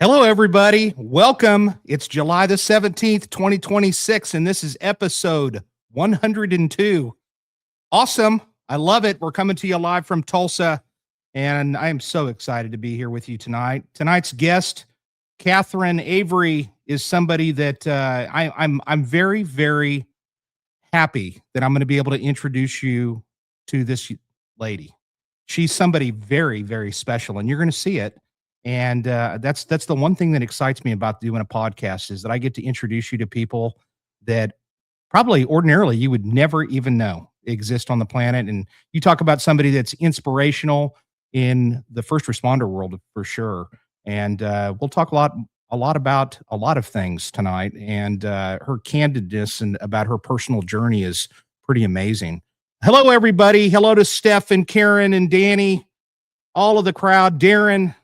Hello, everybody. Welcome. It's July the 17th, 2026, and this is episode 102. Awesome. I love it. We're coming to you live from Tulsa, and I am so excited to be here with you tonight. Tonight's guest, Kathryn Avery, is somebody that I'm very, very happy that I'm going to be able to introduce you to this lady. She's somebody very, very special, and you're going to see it. And that's the one thing that excites me about doing a podcast is that I get to introduce you to people that probably ordinarily you would never even know exist on the planet. And you talk about somebody that's inspirational in the first responder world for sure. And we'll talk a lot about a lot of things tonight. And her candidness and about her personal journey is pretty amazing. Hello, everybody. Hello to Steph and Karen and Danny, all of the crowd, Darren,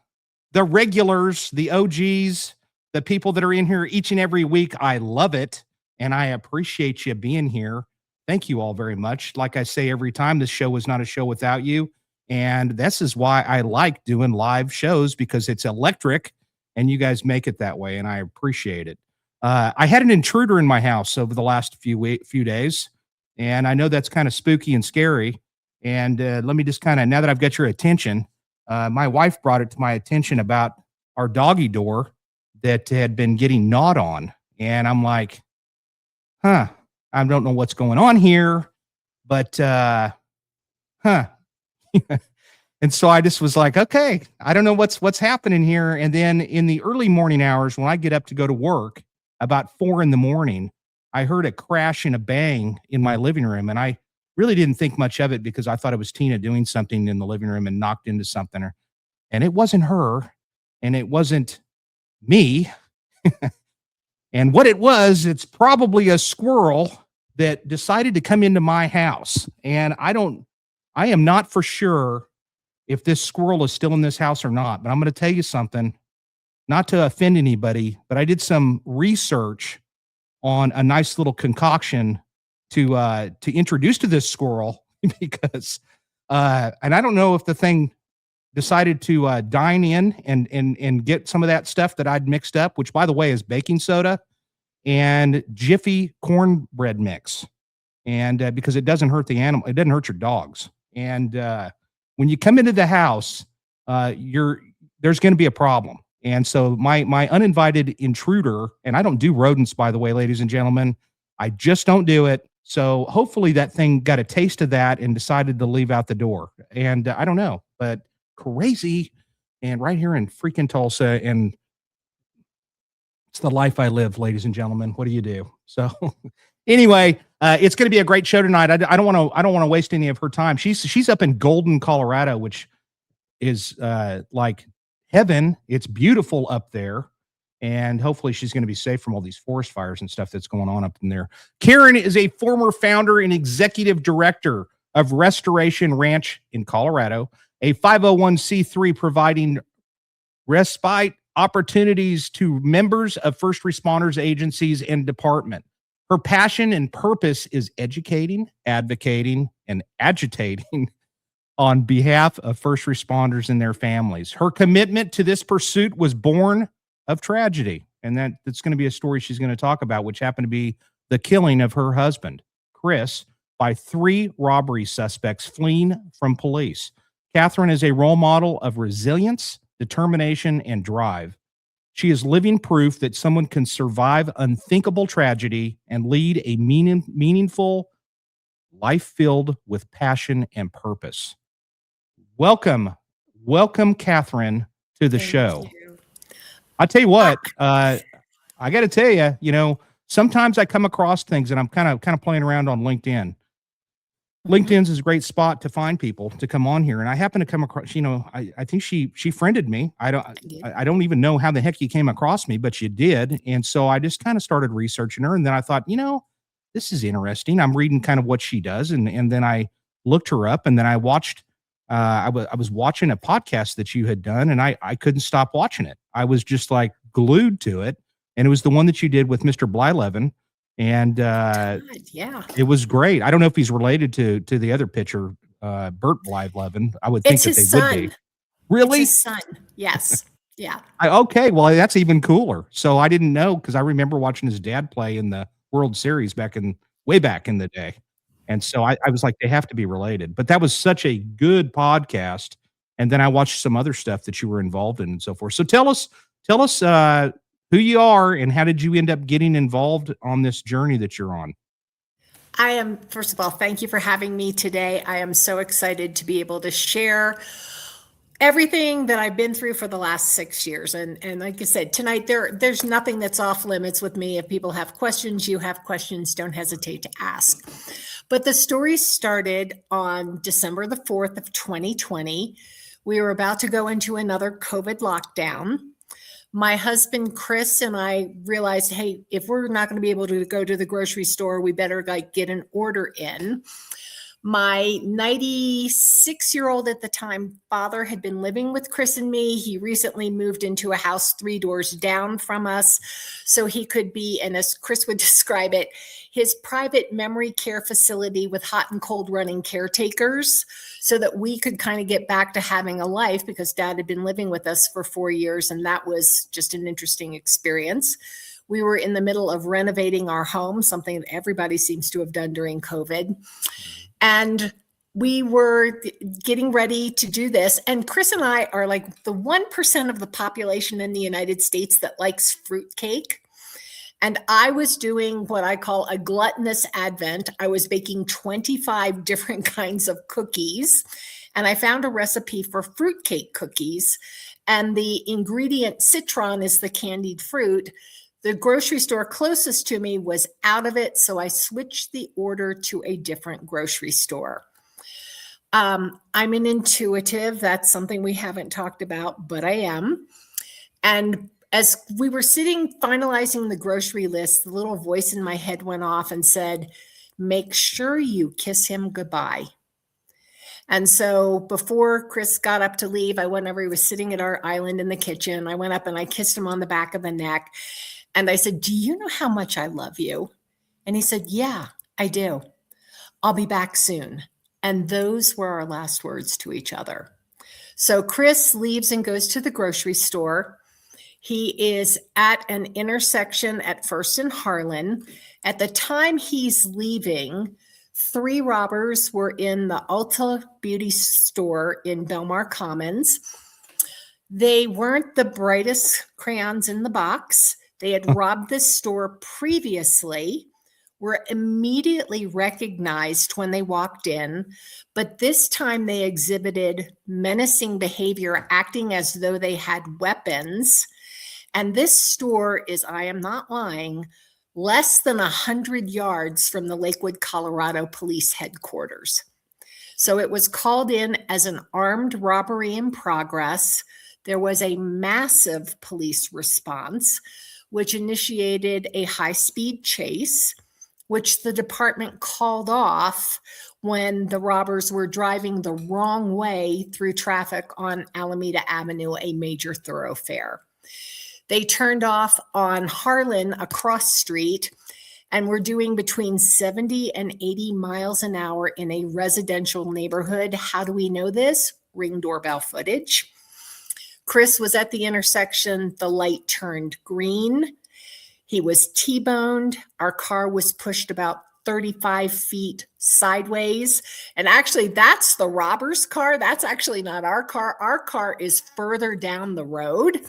the regulars, the OGs, the people that are in here each and every week. I love it, and I appreciate you being here. Thank you all very much. Like I say every time, this show is not a show without you, and this is why I like doing live shows, because it's electric, and you guys make it that way, and I appreciate it. I had an intruder in my house over the last few days, and I know that's kind of spooky and scary, and let me just kind of, now that I've got your attention, my wife brought it to my attention about our doggy door that had been getting gnawed on. And I'm like, I don't know what's going on here, but, And so I just was like, okay, I don't know what's happening here. And then in the early morning hours, when I get up to go to work about 4 a.m, I heard a crash and a bang in my living room. And I really didn't think much of it because I thought it was Tina doing something in the living room and knocked into something. And it wasn't her, and it wasn't me. And what it was, it's probably a squirrel that decided to come into my house. And I am not for sure if this squirrel is still in this house or not, but I'm going to tell you something, not to offend anybody, but I did some research on a nice little concoction to introduce to this squirrel because and I don't know if the thing decided to dine in and get some of that stuff that I'd mixed up, which by the way is baking soda and Jiffy cornbread mix. And because it doesn't hurt the animal, it doesn't hurt your dogs. And when you come into the house, there's going to be a problem. And so my uninvited intruder, and I don't do rodents, by the way, ladies and gentlemen, I just don't do it. So hopefully that thing got a taste of that and decided to leave out the door. And I don't know, but crazy. And right here in freaking Tulsa, and it's the life I live, ladies and gentlemen. What do you do? So anyway, it's going to be a great show tonight. I don't want to waste any of her time. She's up in Golden, Colorado, which is like heaven. It's beautiful up there. And hopefully she's going to be safe from all these forest fires and stuff that's going on up in there. Karen is a former founder and executive director of Restoration Ranch in Colorado, a 501c3 providing respite opportunities to members of first responders agencies and department. Her passion and purpose is educating, advocating, and agitating on behalf of first responders and their families. Her commitment to this pursuit was born of tragedy. And that's going to be a story she's going to talk about, which happened to be the killing of her husband, Chris, by 3 robbery suspects fleeing from police. Kathryn is a role model of resilience, determination, and drive. She is living proof that someone can survive unthinkable tragedy and lead a meaningful life filled with passion and purpose. Welcome, Kathryn, to the show. I tell you what, I got to tell you, sometimes I come across things and I'm kind of playing around on LinkedIn. LinkedIn's is a great spot to find people to come on here. And I happen to come across, I think she friended me. I don't even know how the heck you came across me, but you did. And so I just kind of started researching her. And then I thought, this is interesting. I'm reading kind of what she does. And then I looked her up, and then I watched, I was watching a podcast that you had done, and I couldn't stop watching it. I was just like glued to it. And it was the one that you did with Mr. Blylevin. And yeah, it was great. I don't know if he's related to the other pitcher, Bert Blylevin. I would think it's that his they son. would be. Really? It's his son. Yes. Yeah. Okay, well, that's even cooler. So I didn't know, because I remember watching his dad play in the World Series way back in the day. And so I was like, they have to be related. But that was such a good podcast. And then I watched some other stuff that you were involved in and so forth. So tell us who you are and how did you end up getting involved on this journey that you're on? First of all, thank you for having me today. I am so excited to be able to share everything that I've been through for the last 6 years. And like I said, tonight there's nothing that's off limits with me. If people have questions, you have questions, don't hesitate to ask. But the story started on December the 4th of 2020. We were about to go into another COVID lockdown. My husband, Chris, and I realized, hey, if we're not going to be able to go to the grocery store, we better get an order in. My 96-year-old at the time father had been living with Chris and me. He recently moved into a house 3 doors down from us, so he could be, and as Chris would describe it, his private memory care facility with hot and cold running caretakers, so that we could kind of get back to having a life, because Dad had been living with us for 4 years, and that was just an interesting experience. We were in the middle of renovating our home, something that everybody seems to have done during COVID. And we were getting ready to do this. And Chris and I are like the 1% of the population in the United States that likes fruitcake. And I was doing what I call a gluttonous advent. I was baking 25 different kinds of cookies. And I found a recipe for fruitcake cookies. And the ingredient citron is the candied fruit. The grocery store closest to me was out of it, so I switched the order to a different grocery store. I'm an intuitive. That's something we haven't talked about, but I am. And as we were sitting finalizing the grocery list, the little voice in my head went off and said, "Make sure you kiss him goodbye." And so before Chris got up to leave, I went over, he was sitting at our island in the kitchen. I went up and I kissed him on the back of the neck. And I said, "Do you know how much I love you?" And he said, "Yeah, I do. I'll be back soon." And those were our last words to each other. So Chris leaves and goes to the grocery store. He is at an intersection at First and Harlan. At the time he's leaving, 3 robbers were in the Ulta Beauty store in Belmar Commons. They weren't the brightest crayons in the box. They had robbed this store previously, were immediately recognized when they walked in, but this time they exhibited menacing behavior, acting as though they had weapons. And this store is, I am not lying, less than 100 yards from the Lakewood, Colorado police headquarters. So it was called in as an armed robbery in progress. There was a massive police response, which initiated a high-speed chase, which the department called off when the robbers were driving the wrong way through traffic on Alameda Avenue, a major thoroughfare. They turned off on Harlan across street and were doing between 70 and 80 miles an hour in a residential neighborhood. How do we know this? Ring doorbell footage. Chris was at the intersection. The light turned green. He was T-boned. Our car was pushed about 35 feet sideways. And actually, that's the robber's car. That's actually not our car. Our car is further down the road.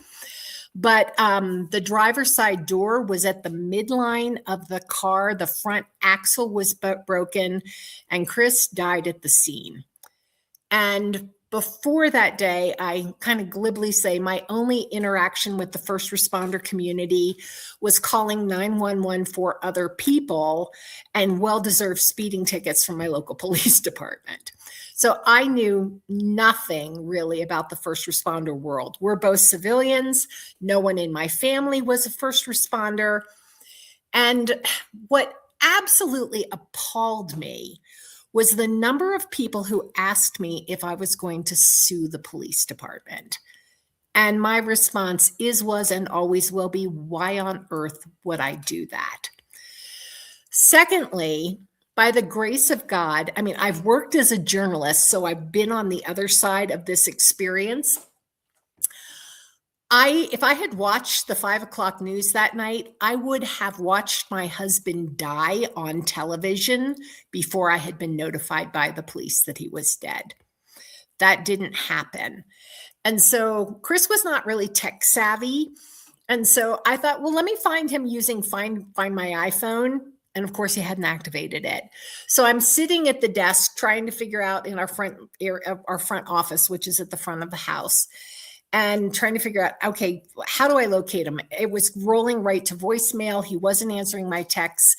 But the driver's side door was at the midline of the car. The front axle was broken, and Chris died at the scene. And before that day, I kind of glibly say my only interaction with the first responder community was calling 911 for other people and well-deserved speeding tickets from my local police department. So I knew nothing really about the first responder world. We're both civilians. No one in my family was a first responder. And what absolutely appalled me was the number of people who asked me if I was going to sue the police department. And my response is, was, and always will be, why on earth would I do that? Secondly, by the grace of God, I mean, I've worked as a journalist, so I've been on the other side of this experience. If I had watched the 5 o'clock news that night, I would have watched my husband die on television before I had been notified by the police that he was dead. That didn't happen. And so Chris was not really tech savvy. And so I thought, well, let me find him using Find My iPhone. And of course, he hadn't activated it. So I'm sitting at the desk trying to figure out in our front office, which is at the front of the house, and trying to figure out, okay, how do I locate him? It was rolling right to voicemail. He wasn't answering my texts.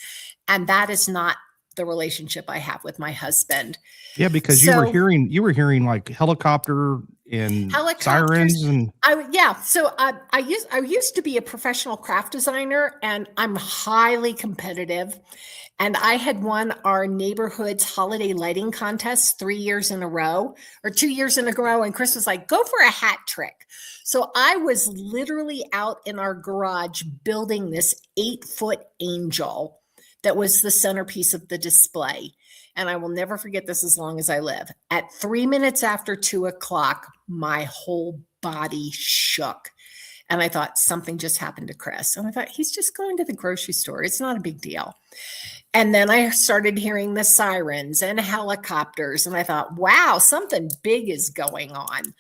And that is not the relationship I have with my husband. Yeah, because you were hearing like helicopter and sirens and I used to be a professional craft designer, and I'm highly competitive. And I had won our neighborhood's holiday lighting contest 3 years in a row, or 2 years in a row. And Chris was like, go for a hat trick. So I was literally out in our garage building this 8-foot angel that was the centerpiece of the display. And I will never forget this as long as I live. At 3 minutes after 2 o'clock, my whole body shook. And I thought something just happened to Chris. And I thought, he's just going to the grocery store. It's not a big deal. And then I started hearing the sirens and helicopters. And I thought, wow, something big is going on.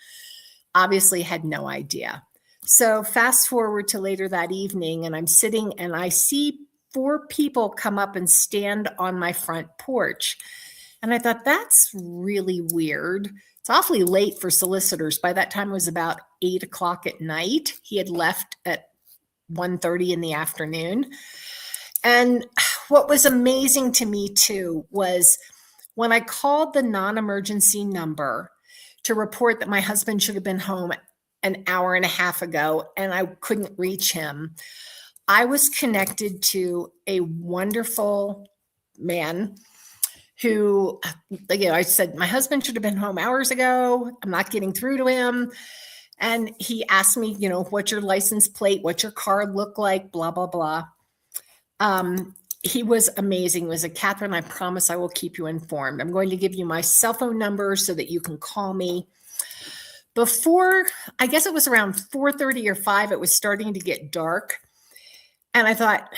Obviously had no idea. So fast forward to later that evening, and I'm sitting and I see 4 people come up and stand on my front porch. And I thought, that's really weird. It's awfully late for solicitors. By that time, it was about 8 o'clock at night. He had left at 1:30 in the afternoon. And what was amazing to me, too, was when I called the non-emergency number to report that my husband should have been home an hour and a half ago and I couldn't reach him, I was connected to a wonderful man who, I said, my husband should have been home hours ago. I'm not getting through to him. And he asked me, what's your license plate? What's your card look like? Blah, blah, blah. He was amazing. He was a Kathryn, I promise I will keep you informed. I'm going to give you my cell phone number so that you can call me. Before, I guess it was around 4:30 or 5, it was starting to get dark. And I thought,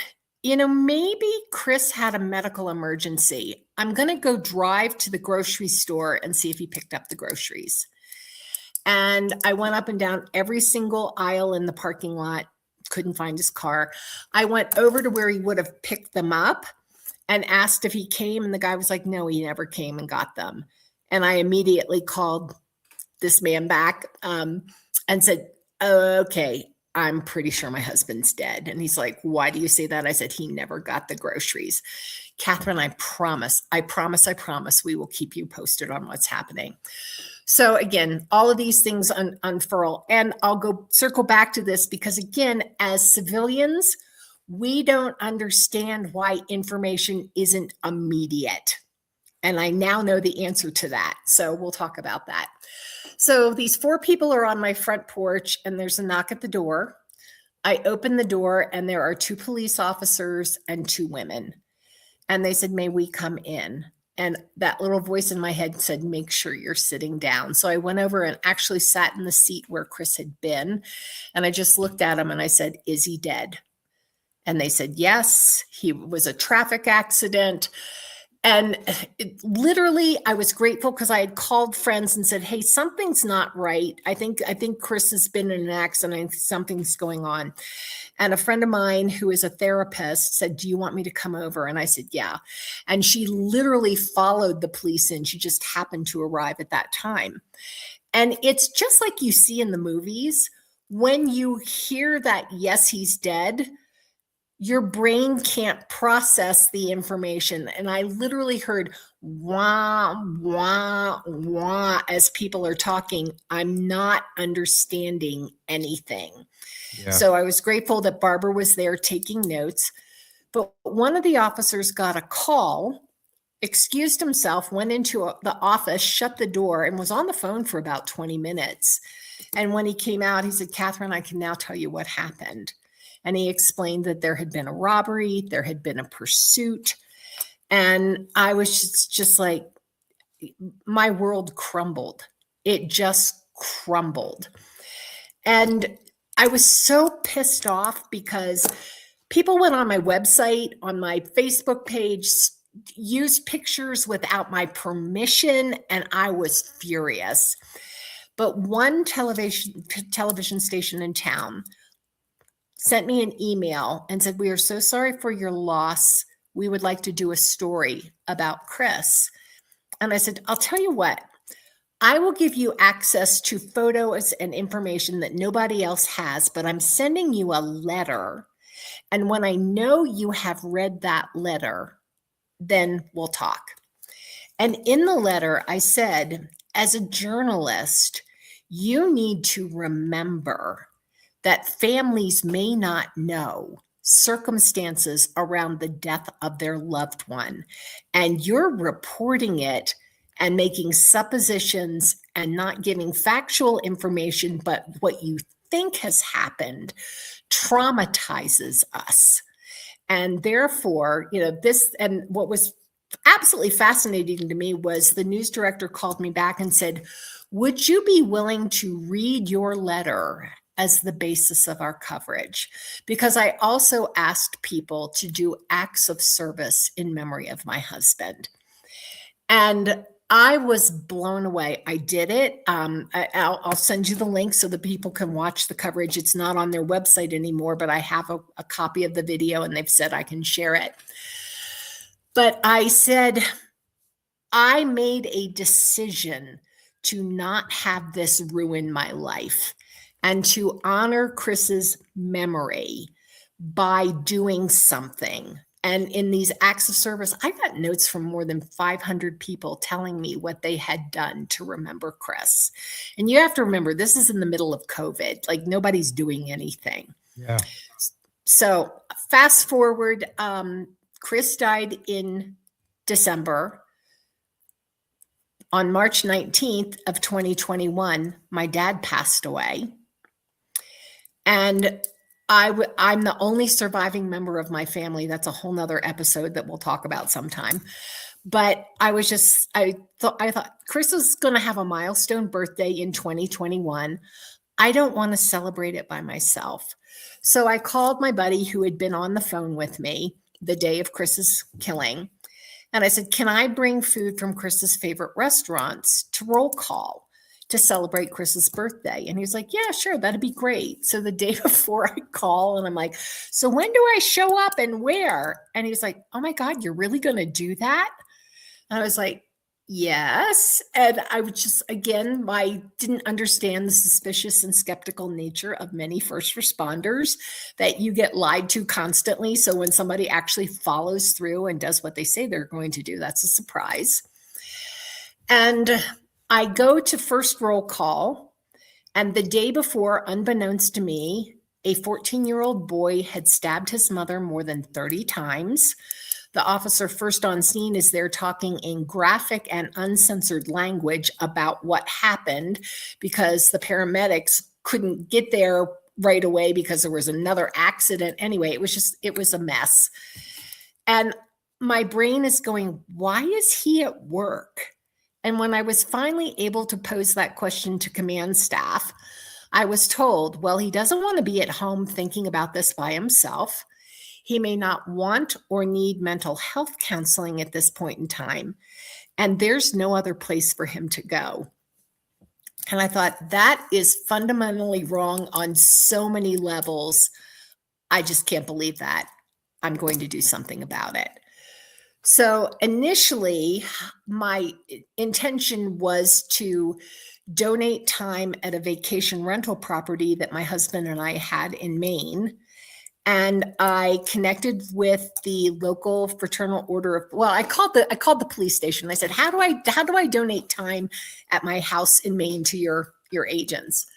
maybe Chris had a medical emergency. I'm going to go drive to the grocery store and see if he picked up the groceries. And I went up and down every single aisle in the parking lot, couldn't find his car. I went over to where he would have picked them up and asked if he came. And the guy was like, no, he never came and got them. And I immediately called this man back and said, okay, I'm pretty sure my husband's dead. And he's like, why do you say that? I said, he never got the groceries. Kathryn, I promise we will keep you posted on what's happening. So again, all of these things unfurl. And I'll circle back to this because again, as civilians, we don't understand why information isn't immediate. And I now know the answer to that. So we'll talk about that. So these 4 people are on my front porch and there's a knock at the door. I open the door and there are 2 police officers and 2 women. And they said, may we come in? And that little voice in my head said, make sure you're sitting down. So I went over and actually sat in the seat where Chris had been. And I just looked at him and I said, is he dead? And they said, yes, he was a traffic accident. And literally, I was grateful because I had called friends and said, hey, something's not right. I think Chris has been in an accident. Something's going on. And a friend of mine who is a therapist said, do you want me to come over? And I said, yeah. And she literally followed the police in. She just happened to arrive at that time. And it's just like you see in the movies. When you hear that, yes, he's dead, your brain can't process the information. And I literally heard wah, wah, wah as people are talking. I'm not understanding anything. Yeah. So I was grateful that Barbara was there taking notes. But one of the officers got a call, excused himself, went into the office, shut the door, and was on the phone for about 20 minutes. And when he came out, he said, Kathryn, I can now tell you what happened. And he explained that there had been a robbery, there had been a pursuit. And I was just like, my world crumbled. It just crumbled. And I was so pissed off because people went on my website, on my Facebook page, used pictures without my permission, and I was furious. But one television station in town sent me an email and said, "We are so sorry for your loss. We would like to do a story about Chris." And I said, "I'll tell you what, I will give you access to photos and information that nobody else has, but I'm sending you a letter. And when I know you have read that letter, then we'll talk." And in the letter, I said, as a journalist, you need to remember that families may not know circumstances around the death of their loved one. And you're reporting it and making suppositions and not giving factual information, but what you think has happened traumatizes us. And therefore, this, and what was absolutely fascinating to me was the news director called me back and said, "Would you be willing to read your letter as the basis of our coverage?" Because I also asked people to do acts of service in memory of my husband. And I was blown away. I did it. I'll send you the link so that people can watch the coverage. It's not on their website anymore, but I have a copy of the video and they've said I can share it. But I said, I made a decision to not have this ruin my life and to honor Chris's memory by doing something. And in these acts of service, I got notes from more than 500 people telling me what they had done to remember Chris. And you have to remember, this is in the middle of COVID. Like, nobody's doing anything. Yeah. So fast forward, Chris died in December. On March 19th of 2021, my dad passed away. And I'm the only surviving member of my family. That's a whole nother episode that we'll talk about sometime. But I thought Chris was going to have a milestone birthday in 2021. I don't want to celebrate it by myself. So I called my buddy who had been on the phone with me the day of Chris's killing. And I said, "Can I bring food from Chris's favorite restaurants to roll call to celebrate Chris's birthday?" And he was like, "Yeah, sure, that'd be great." So the day before I call and I'm like, "So when do I show up and where?" And he's like, "Oh my God, you're really going to do that?" And I was like, "Yes." And I was just, again, I didn't understand the suspicious and skeptical nature of many first responders, that you get lied to constantly. So when somebody actually follows through and does what they say they're going to do, that's a surprise. And I go to first roll call, and the day before, unbeknownst to me, a 14-year-old boy had stabbed his mother more than 30 times. The officer first on scene is there talking in graphic and uncensored language about what happened, because the paramedics couldn't get there right away because there was another accident. Anyway, it was a mess. And my brain is going, why is he at work? And when I was finally able to pose that question to command staff, I was told, well, he doesn't want to be at home thinking about this by himself. He may not want or need mental health counseling at this point in time, and there's no other place for him to go. And I thought, that is fundamentally wrong on so many levels. I just can't believe that. I'm going to do something about it. So initially, my intention was to donate time at a vacation rental property that my husband and I had in Maine. And I connected with the local fraternal order of, well, I called the police station. I said, how do I donate time at my house in Maine to your agents?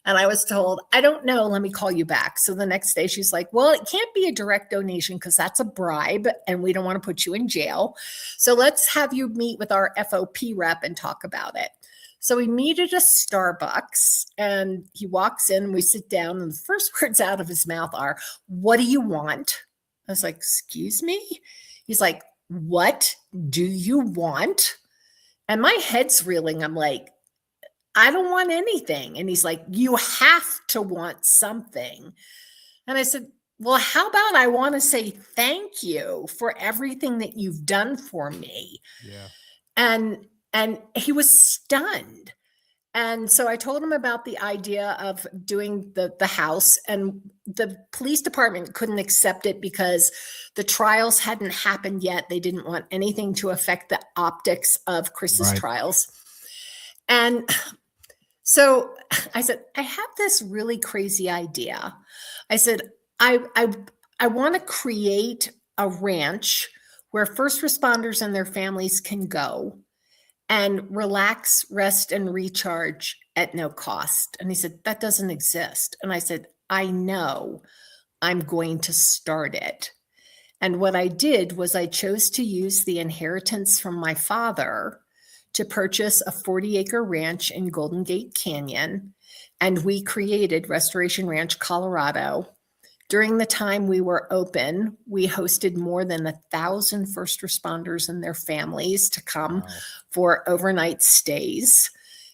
And I was told, I don't know, let me call you back. So the next day she's like, well, it can't be a direct donation because that's a bribe and we don't want to put you in jail. So let's have you meet with our FOP rep and talk about it. So we meet at a Starbucks, and he walks in, we sit down, and the first words out of his mouth are, what do you want? I was like, excuse me? He's like, what do you want? And my head's reeling. I'm like, I don't want anything. And he's like, you have to want something. And I said, well, how about I want to say thank you for everything that you've done for me. Yeah. And he was stunned. And so I told him about the idea of doing the house, and the police department couldn't accept it because the trials hadn't happened yet. They didn't want anything to affect the optics of Chris's Right. trials. And so I said, I have this really crazy idea. I said, I want to create a ranch where first responders and their families can go and relax, rest, and recharge at no cost. And he said, that doesn't exist. And I said, I know. I'm going to start it. And what I did was I chose to use the inheritance from my father to purchase a 40-acre ranch in Golden Gate Canyon. And we created Restoration Ranch, Colorado. During the time we were open, we hosted more than 1,000 first responders and their families to come Wow. for overnight stays.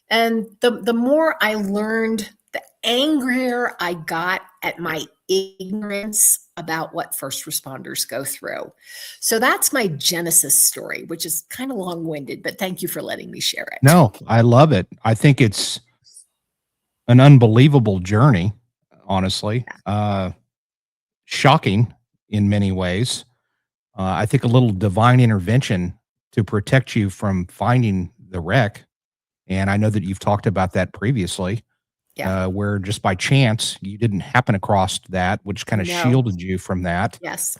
And the more I learned, the angrier I got at my ignorance about what first responders go through. So that's my Genesis story, which is kind of long-winded, but thank you for letting me share it. No, I love it. I think it's an unbelievable journey, honestly. Shocking in many ways. I think a little divine intervention to protect you from finding the wreck. And I know that you've talked about that previously, where just by chance you didn't happen across that, which kind of shielded you from that. Yes.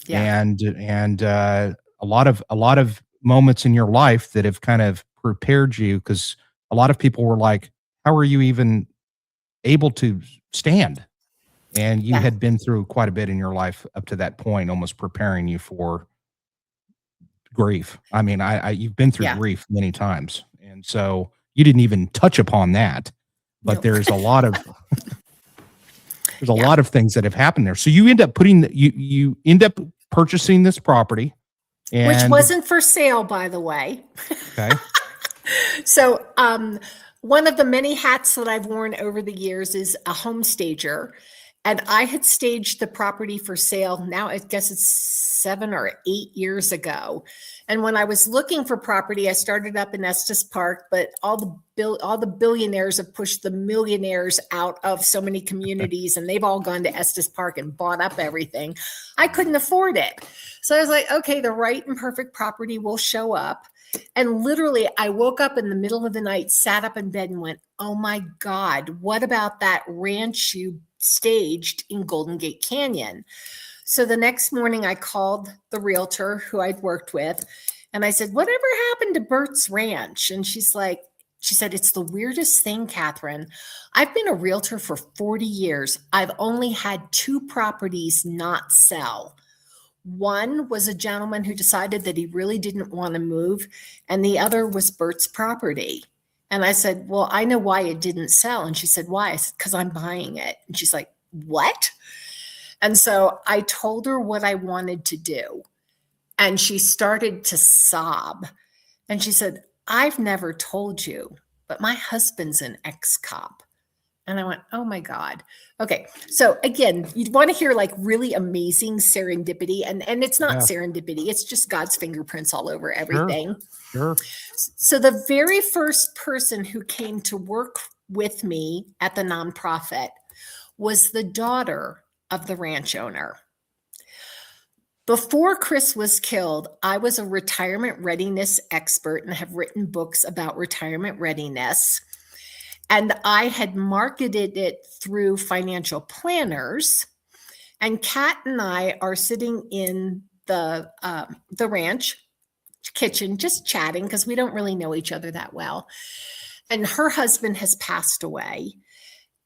Yeah. And a lot of moments in your life that have kind of prepared you, because a lot of people were like, how are you even able to stand? And you had been through quite a bit in your life up to that point, almost preparing you for grief. I mean, you've been through grief many times. And so you didn't even touch upon that, but there's a lot of, there's a lot of things that have happened there. So you end up you end up purchasing this property, and which wasn't for sale, by the way. Okay. So, one of the many hats that I've worn over the years is a home stager. And I had staged the property for sale. Now I guess it's 7 or 8 years ago. And when I was looking for property, I started up in Estes Park, but all the billionaires have pushed the millionaires out of so many communities, and they've all gone to Estes Park and bought up everything. I couldn't afford it. So I was like, okay, the right and perfect property will show up. And literally, I woke up in the middle of the night, sat up in bed and went, oh my God, what about that ranch you staged in Golden Gate Canyon? So the next morning I called the realtor who I'd worked with, and I said, whatever happened to Bert's Ranch? And she said, it's the weirdest thing, Kathryn. I've been a realtor for 40 years. I've only had 2 properties not sell. One was a gentleman who decided that he really didn't want to move, and the other was Bert's property. And I said, well, I know why it didn't sell. And she said, why? I said, because I'm buying it. And she's like, what? And so I told her what I wanted to do. And she started to sob. And she said, I've never told you, but my husband's an ex-cop. And I went, oh my God. Okay. So again, you'd want to hear like really amazing serendipity. And it's not serendipity. It's just God's fingerprints all over everything. Sure. So the very first person who came to work with me at the nonprofit was the daughter of the ranch owner. Before Chris was killed, I was a retirement readiness expert and have written books about retirement readiness. And I had marketed it through financial planners. And Kat and I are sitting in the ranch kitchen, just chatting because we don't really know each other that well. And her husband has passed away.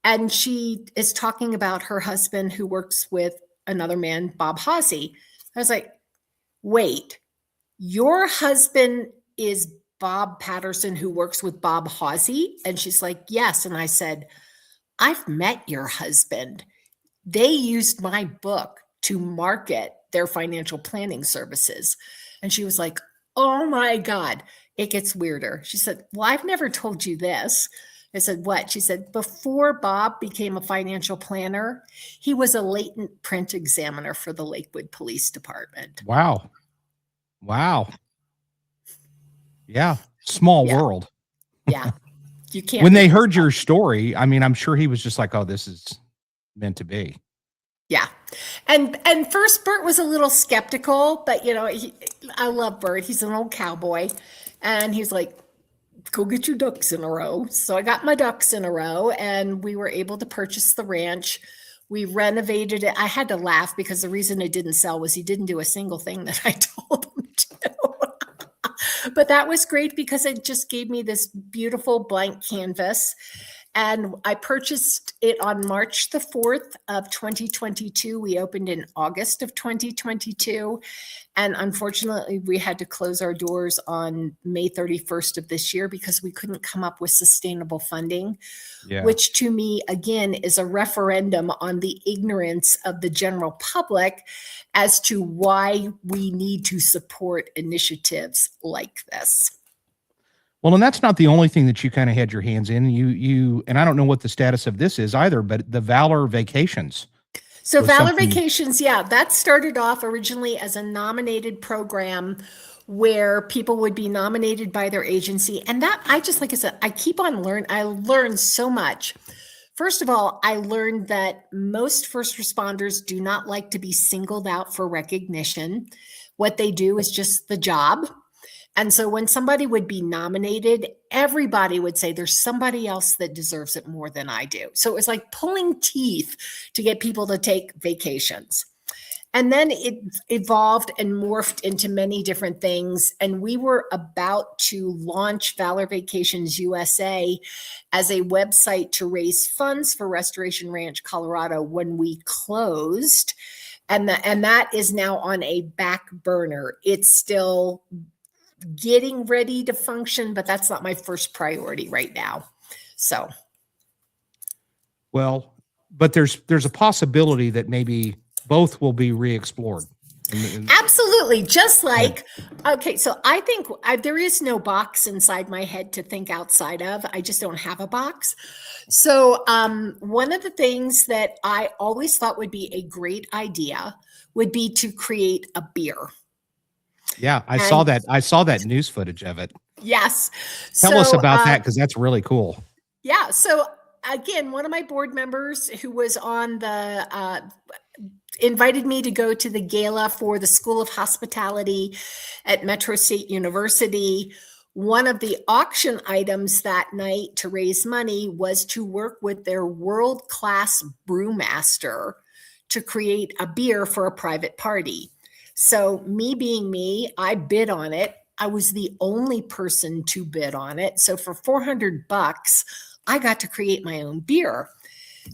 And she is talking about her husband who works with another man, Bob Hawsey. I was like, wait, your husband is Bob Patterson who works with Bob Hawsey? And she's like, yes. And I said, I've met your husband. They used my book to market their financial planning services. And she was like, oh my God. it gets weirder. She said, well, I've never told you this. I said, what? She said, before Bob became a financial planner, he was a latent print examiner for the Lakewood Police Department. Wow. Wow. Yeah. Small Yeah. world. Yeah. You can't. When they heard your story, I mean, I'm sure he was just like, oh, this is meant to be. Yeah. And first Bert was a little skeptical, but I love Bert. He's an old cowboy. And he's like, go get your ducks in a row. So I got my ducks in a row and we were able to purchase the ranch. We renovated it. I had to laugh because the reason it didn't sell was he didn't do a single thing that I told him to. But that was great because it just gave me this beautiful blank canvas. And I purchased it on March the 4th of 2022. We opened in August of 2022. And unfortunately, we had to close our doors on May 31st of this year because we couldn't come up with sustainable funding, which to me, again, is a referendum on the ignorance of the general public as to why we need to support initiatives like this. Well, and that's not the only thing that you kind of had your hands in. And I don't know what the status of this is either, but the Valor Vacations. So Valor Vacations, yeah, that started off originally as a nominated program where people would be nominated by their agency. And that, like I said, I keep on learning. I learned so much. First of all, I learned that most first responders do not like to be singled out for recognition. What they do is just the job. And so when somebody would be nominated, everybody would say there's somebody else that deserves it more than I do. So it was like pulling teeth to get people to take vacations. And then it evolved and morphed into many different things. And we were about to launch Valor Vacations USA as a website to raise funds for Restoration Ranch, Colorado when we closed. And that is now on a back burner. It's still getting ready to function, but that's not my first priority right now. So, well, but there's a possibility that maybe both will be re-explored. Absolutely. Just like, okay, so I think there is no box inside my head to think outside of. I just don't have a box. So one of the things that I always thought would be a great idea would be to create a beer. Yeah, I saw that news footage of it. Yes. Tell us about that, because that's really cool. Yeah. So again, one of my board members who was on the invited me to go to the gala for the School of Hospitality at Metro State University. One of the auction items that night to raise money was to work with their world-class brewmaster to create a beer for a private party. So me being me, I bid on it. I was the only person to bid on it. So for $400, I got to create my own beer.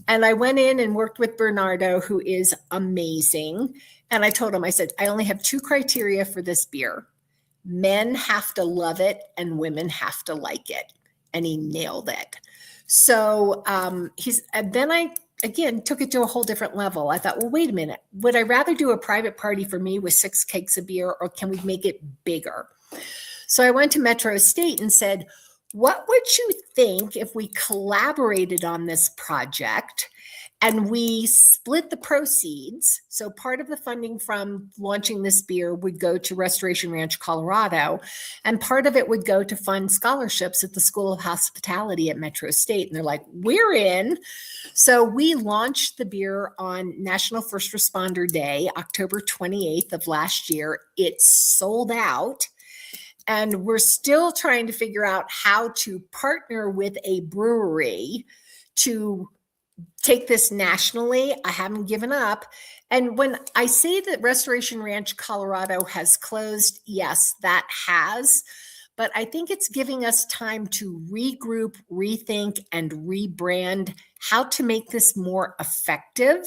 And I went in and worked with Bernardo, who is amazing. And I told him, I said, I only have 2 criteria for this beer. Men have to love it and women have to like it. And he nailed it. So then I, again, took it to a whole different level. I thought, well, wait a minute. Would I rather do a private party for me with 6 cakes of beer, or can we make it bigger? So I went to Metro State and said, what would you think if we collaborated on this project and we split the proceeds? So part of the funding from launching this beer would go to Restoration Ranch, Colorado, and part of it would go to fund scholarships at the School of Hospitality at Metro State. And they're like, we're in. So we launched the beer on National First Responder Day, October 28th of last year. It sold out. And we're still trying to figure out how to partner with a brewery to take this nationally. I haven't given up. And when I say that Restoration Ranch, Colorado has closed, yes, that has. But I think it's giving us time to regroup, rethink, and rebrand how to make this more effective.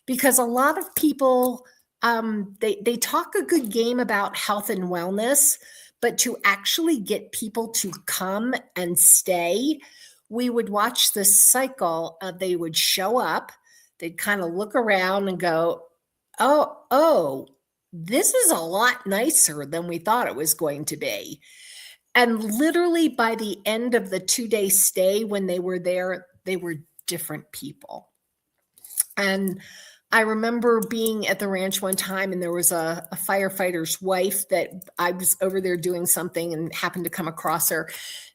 Because a lot of people, they talk a good game about health and wellness, but to actually get people to come and stay, we would watch this cycle of they would show up, they'd kind of look around and go, oh, this is a lot nicer than we thought it was going to be. And literally by the end of the 2-day stay, when they were there, they were different people. And I remember being at the ranch one time, and there was a firefighter's wife that I was over there doing something and happened to come across her,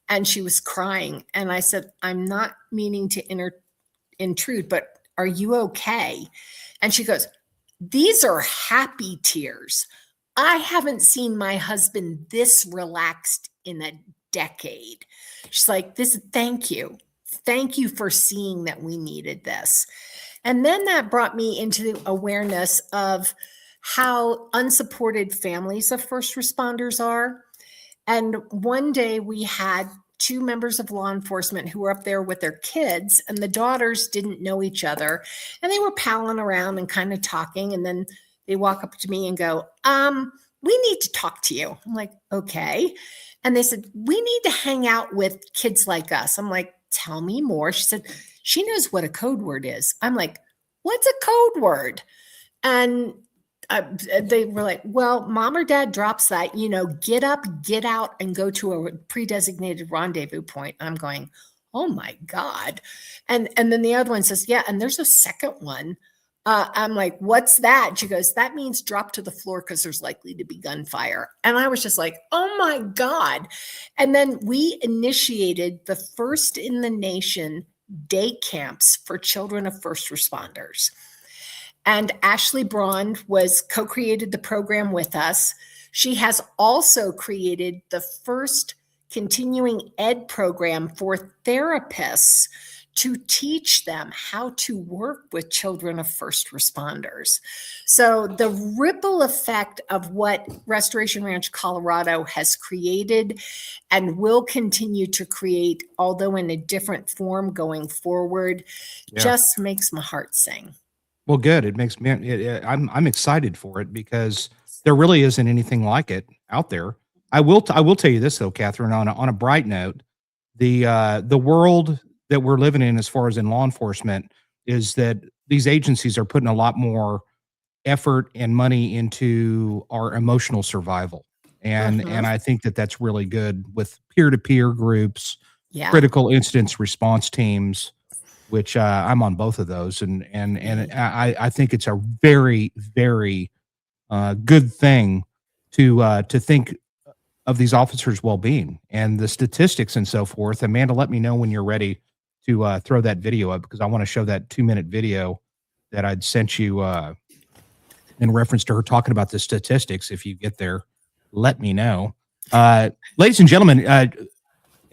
and she was crying. And I said, I'm not meaning to intrude, but are you okay? And she goes, these are happy tears. I haven't seen my husband this relaxed in a decade. She's like, thank you. Thank you for seeing that we needed this. And then that brought me into the awareness of how unsupported families of first responders are. And one day we had 2 members of law enforcement who were up there with their kids, and the daughters didn't know each other, and they were palling around and kind of talking. And then they walk up to me and go, we need to talk to you. I'm like, okay. And they said, we need to hang out with kids like us. I'm like, tell me more. She said, she knows what a code word is. I'm like, what's a code word? And they were like, well, mom or dad drops that, get up, get out, and go to a pre-designated rendezvous point. I'm going, oh my God. And then the other one says, yeah, and there's a second one. I'm like, what's that? She goes, that means drop to the floor because there's likely to be gunfire. And I was just like, oh my God. And then we initiated the first in the nation day camps for children of first responders. And Ashley Braun co-created the program with us. She has also created the first continuing ed program for therapists to teach them how to work with children of first responders. So the ripple effect of what Restoration Ranch Colorado has created and will continue to create, although in a different form going forward, just makes my heart sing. Well, good. It makes me. I'm excited for it because there really isn't anything like it out there. I will tell you this though, Kathryn. On a bright note, the world that we're living in, as far as in law enforcement, is that these agencies are putting a lot more effort and money into our emotional survival, and I think that that's really good with peer-to-peer groups, critical incidents response teams, which I'm on both of those, and I think it's a very, very good thing to think of these officers' well-being and the statistics and so forth. Amanda, let me know when you're ready to throw that video up, because I want to show that 2-minute video that I'd sent you in reference to her talking about the statistics. If you get there, let me know. Ladies and gentlemen,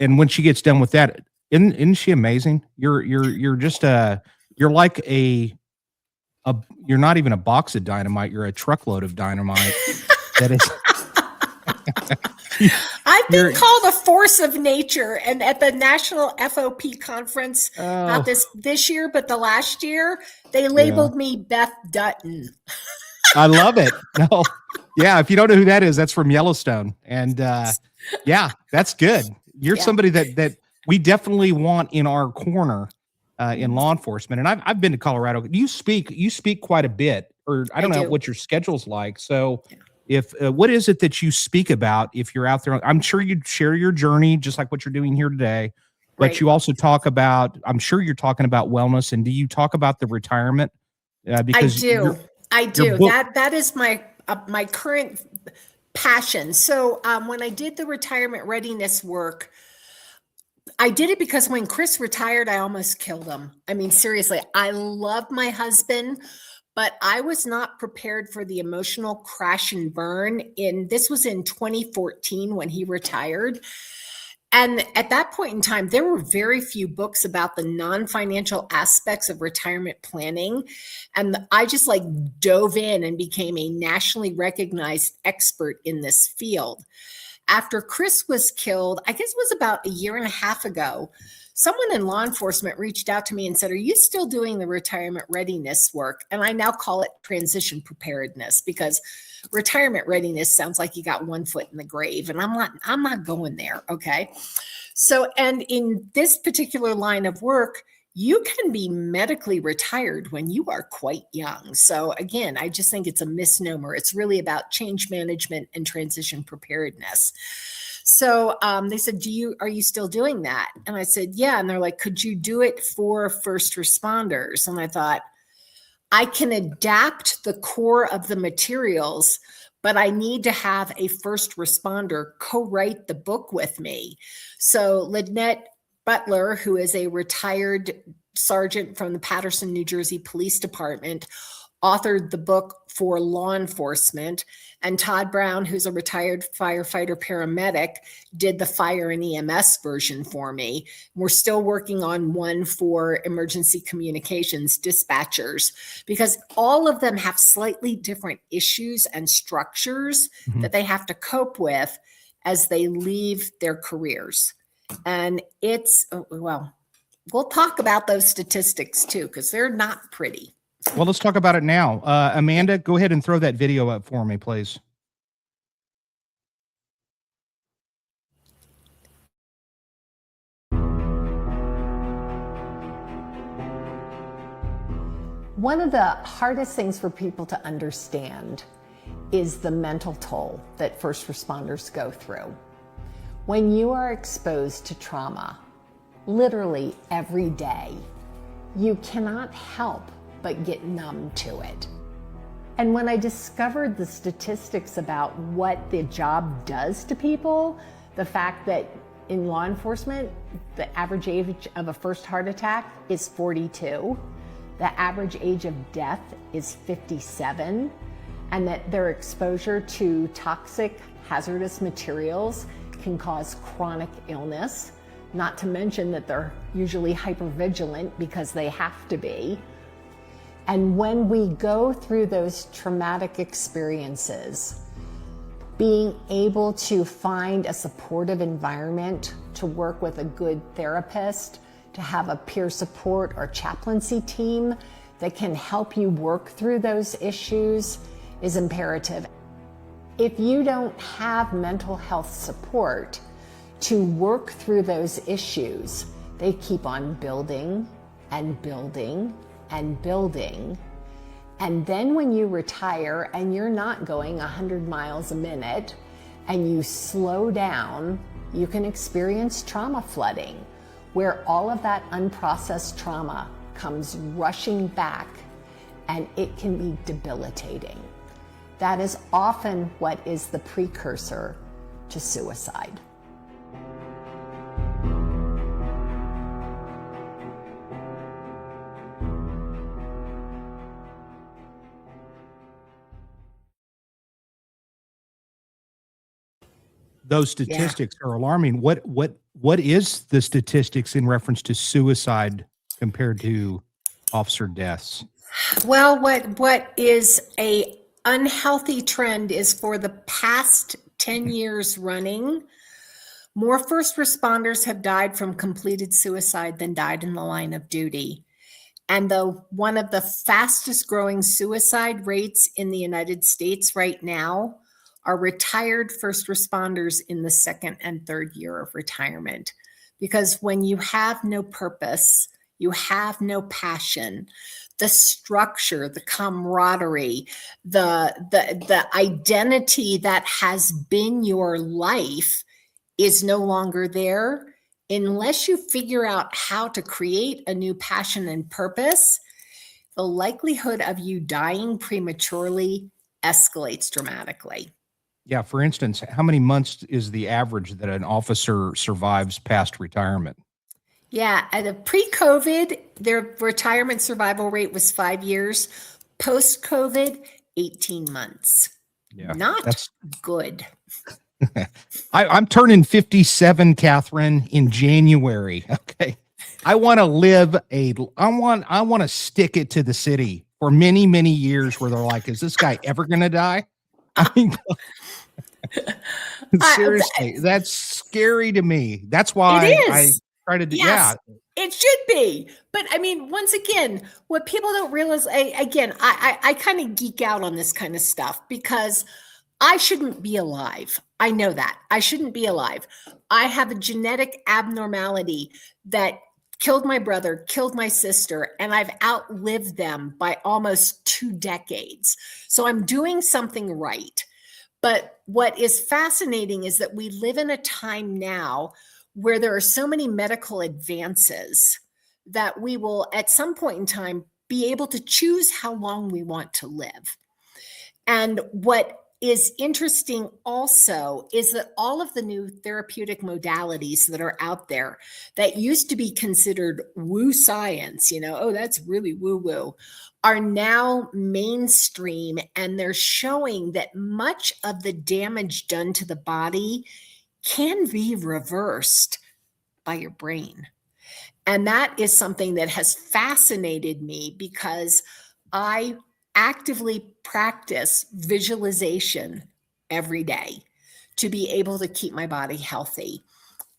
and when she gets done with that, isn't she amazing? You're just you're like you're not even a box of dynamite, you're a truckload of dynamite. That is I've been called a force of nature, and at the National FOP conference, not this year, but the last year, they labeled me Beth Dutton. I love it. No, yeah. If you don't know who that is, that's from Yellowstone, and yeah, that's good. You're somebody that we definitely want in our corner in law enforcement. And I've been to Colorado. You speak quite a bit, or I don't know what your schedule's like. So. If what is it that you speak about if you're out there? I'm sure you share your journey, just like what you're doing here today, but you also talk about, I'm sure you're talking about wellness. And do you talk about the retirement? Because I do. That is my current passion. So when I did the retirement readiness work, I did it because when Chris retired, I almost killed him. I mean, seriously, I love my husband, but I was not prepared for the emotional crash and burn. This was in 2014 when he retired. And at that point in time, there were very few books about the non-financial aspects of retirement planning. And I just dove in and became a nationally recognized expert in this field. After Chris was killed, I guess it was about a year and a half ago, someone in law enforcement reached out to me and said, are you still doing the retirement readiness work? And I now call it transition preparedness, because retirement readiness sounds like you got one foot in the grave, and I'm not going there. Okay. So, and in this particular line of work, you can be medically retired when you are quite young. So again, I just think it's a misnomer. It's really about change management and transition preparedness. So they said, are you still doing that? And I said, yeah. And they're like, could you do it for first responders? And I thought, I can adapt the core of the materials, but I need to have a first responder co-write the book with me. So Lynette Butler, who is a retired sergeant from the Paterson, New Jersey Police Department, authored the book for law enforcement. And Todd Brown, who's a retired firefighter paramedic, did the fire and EMS version for me. We're still working on one for emergency communications dispatchers, because all of them have slightly different issues and structures that they have to cope with as they leave their careers. And it's, well, we'll talk about those statistics too, because they're not pretty. Well, let's talk about it now. Amanda, go ahead and throw that video up for me, please. One of the hardest things for people to understand is the mental toll that first responders go through. When you are exposed to trauma, literally every day, you cannot help but get numb to it. And when I discovered the statistics about what the job does to people, the fact that in law enforcement, the average age of a first heart attack is 42, the average age of death is 57, and that their exposure to toxic, hazardous materials can cause chronic illness, not to mention that they're usually hypervigilant because they have to be. And when we go through those traumatic experiences, being able to find a supportive environment, to work with a good therapist, to have a peer support or chaplaincy team that can help you work through those issues is imperative. If you don't have mental health support to work through those issues, they keep on building and building and building. And then when you retire and you're not going 100 miles a minute and you slow down, you can experience trauma flooding, where all of that unprocessed trauma comes rushing back, and it can be debilitating. That is often what is the precursor to suicide. Those statistics are alarming. What is the statistics in reference to suicide compared to officer deaths? Well, what is a unhealthy trend is for the past 10 years running, more first responders have died from completed suicide than died in the line of duty. And one of the fastest growing suicide rates in the United States right now are retired first responders in the second and third year of retirement. Because when you have no purpose, you have no passion, the structure, the camaraderie, the identity that has been your life is no longer there. Unless you figure out how to create a new passion and purpose, the likelihood of you dying prematurely escalates dramatically. Yeah, for instance, how many months is the average that an officer survives past retirement? Yeah, at the pre-COVID, their retirement survival rate was 5 years. Post-COVID, 18 months. Yeah, Not good. I'm turning 57, Kathryn, in January. Okay. I want to I want to stick it to the city for many, many years where they're like, is this guy ever going to die? I mean, seriously, that's scary to me. That's why I try to do. Yes, yeah, it should be. But I mean, once again, what people don't realize, I kind of geek out on this kind of stuff because I shouldn't be alive. I know that. I shouldn't be alive. I have a genetic abnormality that killed my brother, killed my sister, and I've outlived them by almost 2 decades. So I'm doing something right. But what is fascinating is that we live in a time now where there are so many medical advances that we will, at some point in time, be able to choose how long we want to live. And what is interesting also is that all of the new therapeutic modalities that are out there that used to be considered woo science, oh, that's really woo woo, are now mainstream, and they're showing that much of the damage done to the body can be reversed by your brain. And that is something that has fascinated me because I actively practice visualization every day to be able to keep my body healthy.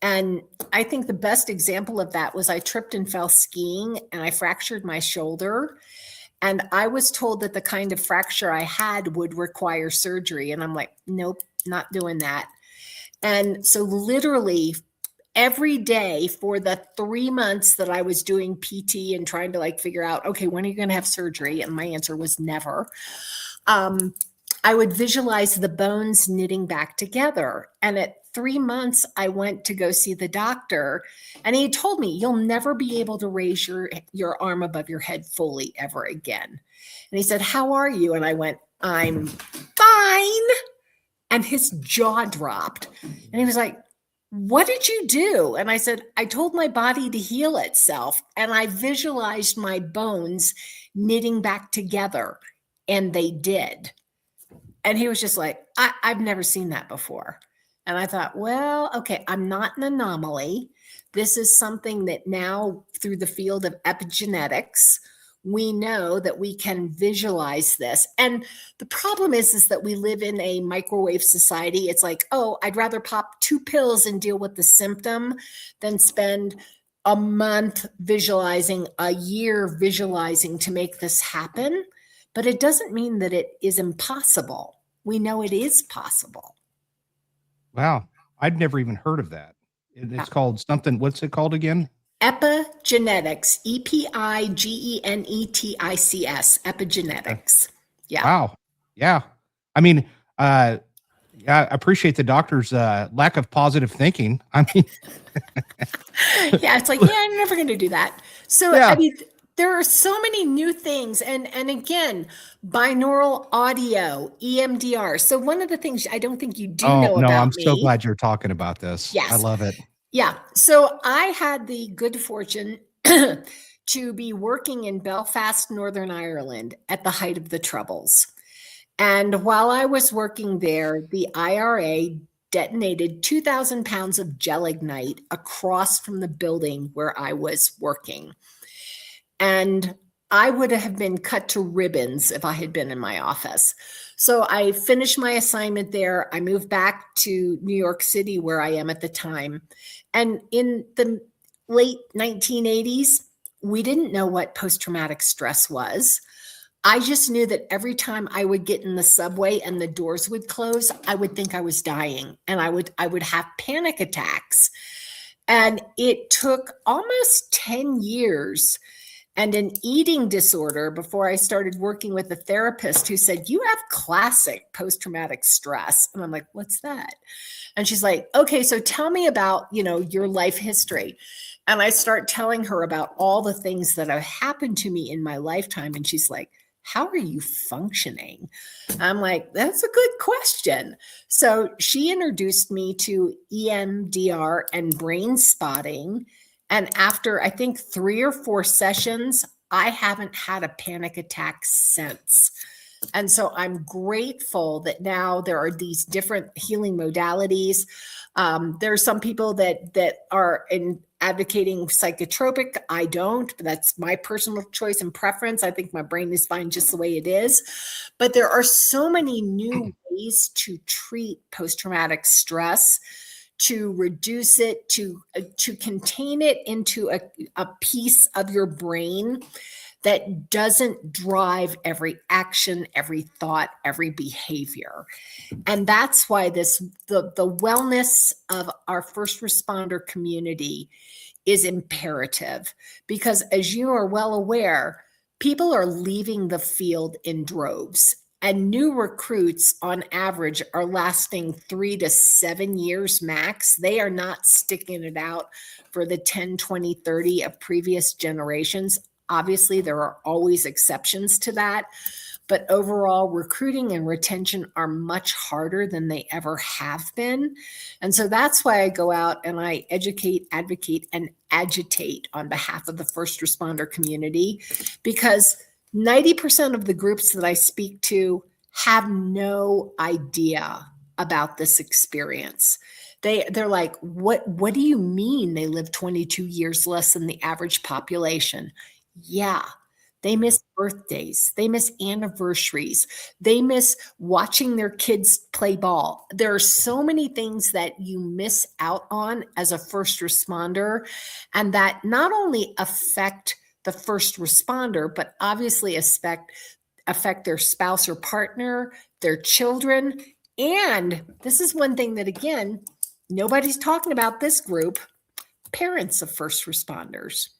And I think the best example of that was I tripped and fell skiing and I fractured my shoulder. And I was told that the kind of fracture I had would require surgery. And I'm like, nope, not doing that. And so literally every day for the 3 months that I was doing PT and trying to figure out, okay, when are you going to have surgery? And my answer was never. I would visualize the bones knitting back together. And at 3 months, I went to go see the doctor, and he told me, you'll never be able to raise your arm above your head fully ever again. And he said, how are you? And I went, I'm fine. And his jaw dropped. And he was like, what did you do? And I said, I told my body to heal itself. And I visualized my bones knitting back together. And they did. And he was just like, I've never seen that before. And I thought, well, okay, I'm not an anomaly. This is something that now through the field of epigenetics, we know that we can visualize this. And the problem is that we live in a microwave society. It's like, oh, I'd rather pop 2 pills and deal with the symptom than spend a month visualizing, a year visualizing to make this happen. But it doesn't mean that it is impossible. We know it is possible. Wow. I'd never even heard of that. It's called something. What's it called again? Epigenetics, Epigenetics, epigenetics. Yeah. Wow. Yeah. I mean, I appreciate the doctor's lack of positive thinking. I mean, yeah, it's like, yeah, I'm never going to do that. So, yeah. I mean, there are so many new things. And again, binaural audio, EMDR. So one of the things I don't think you do know about I'm me. so glad you're talking about this. Yes. I love it. Yeah. So I had the good fortune to be working in Belfast, Northern Ireland at the height of the Troubles. And while I was working there, the IRA detonated 2,000 pounds of gelignite across from the building where I was working. And I would have been cut to ribbons if I had been in my office. So I finished my assignment there. I moved back to New York City, where I am at the time. And in the late 1980s, we didn't know what post-traumatic stress was. I just knew that every time I would get in the subway and the doors would close, I would think I was dying, and I would have panic attacks. And it took almost 10 years and an eating disorder before I started working with a therapist who said, you have classic post-traumatic stress. And I'm like, what's that? And she's like, okay, so tell me about, your life history. And I start telling her about all the things that have happened to me in my lifetime. And she's like, how are you functioning? I'm like, that's a good question. So she introduced me to EMDR and brain spotting. And after, I think, 3 or 4 sessions, I haven't had a panic attack since. And so I'm grateful that now there are these different healing modalities. There are some people that are advocating psychotropic. I don't, but that's my personal choice and preference. I think my brain is fine just the way it is. But there are so many new ways to treat post-traumatic stress, to reduce it, to contain it into a piece of your brain that doesn't drive every action, every thought, every behavior. And that's why the wellness of our first responder community is imperative because, as you are well aware, people are leaving the field in droves, and new recruits on average are lasting 3 to 7 years max. They are not sticking it out for the 10, 20, 30 of previous generations. Obviously, there are always exceptions to that. But overall, recruiting and retention are much harder than they ever have been. And so that's why I go out and I educate, advocate, and agitate on behalf of the first responder community, because 90% of the groups that I speak to have no idea about this experience. They're like, what do you mean they live 22 years less than the average population? Yeah. They miss birthdays. They miss anniversaries. They miss watching their kids play ball. There are so many things that you miss out on as a first responder, and that not only affect the first responder, but obviously affect their spouse or partner, their children. And this is one thing that, again, nobody's talking about this group, parents of first responders.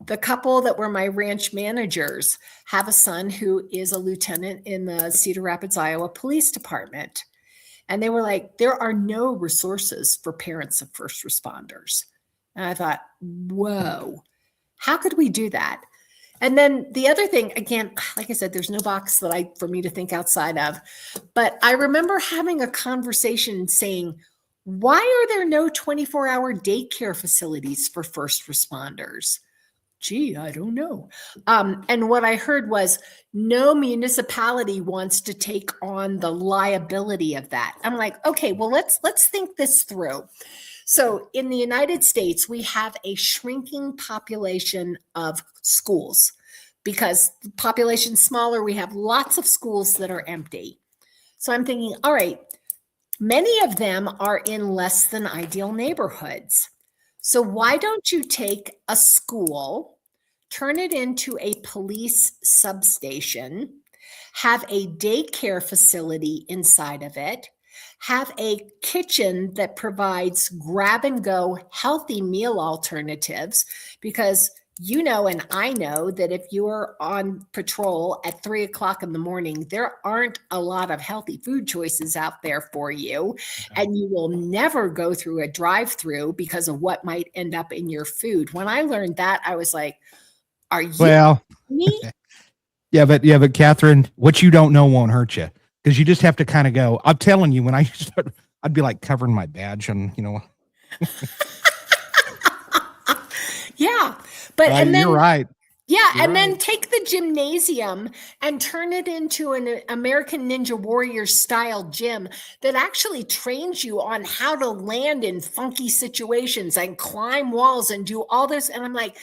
The couple that were my ranch managers have a son who is a lieutenant in the Cedar Rapids, Iowa Police Department. And they were like, there are no resources for parents of first responders. And I thought, whoa, how could we do that? And then the other thing, again, like I said, there's no box for me to think outside of. But I remember having a conversation saying, why are there no 24-hour daycare facilities for first responders? Gee, I don't know. And what I heard was no municipality wants to take on the liability of that. I'm like, okay, well, let's think this through. So in the United States, we have a shrinking population of schools because the population's smaller. We have lots of schools that are empty. So I'm thinking, all right, many of them are in less than ideal neighborhoods. So why don't you take a school, turn it into a police substation, have a daycare facility inside of it, have a kitchen that provides grab and go healthy meal alternatives, because you know, and I know that if you're on patrol at 3 o'clock in the morning, there aren't a lot of healthy food choices out there for you. And you will never go through a drive-through because of what might end up in your food. When I learned that, I was like, are you me? Yeah, but Kathryn, what you don't know won't hurt you, because you just have to kind of go. I'm telling you, when I started, I'd be like covering my badge and, you know. Yeah. But and then, you're right. Yeah. You're and right. then take the gymnasium and turn it into an American Ninja Warrior style gym that actually trains you on how to land in funky situations and climb walls and do all this. And I'm like,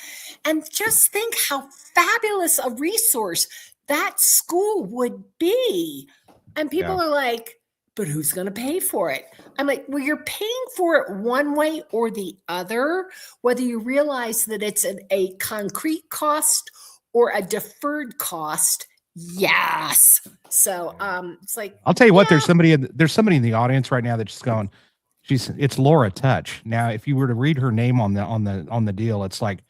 and just think how fabulous a resource that school would be. And people are like, but who's going to pay for it? I'm like, well, you're paying for it one way or the other, whether you realize that it's a concrete cost or a deferred cost. Yes. So it's like, I'll tell you what, there's somebody in the audience right now that's just going, it's Laura Touch. Now, if you were to read her name on the deal, it's like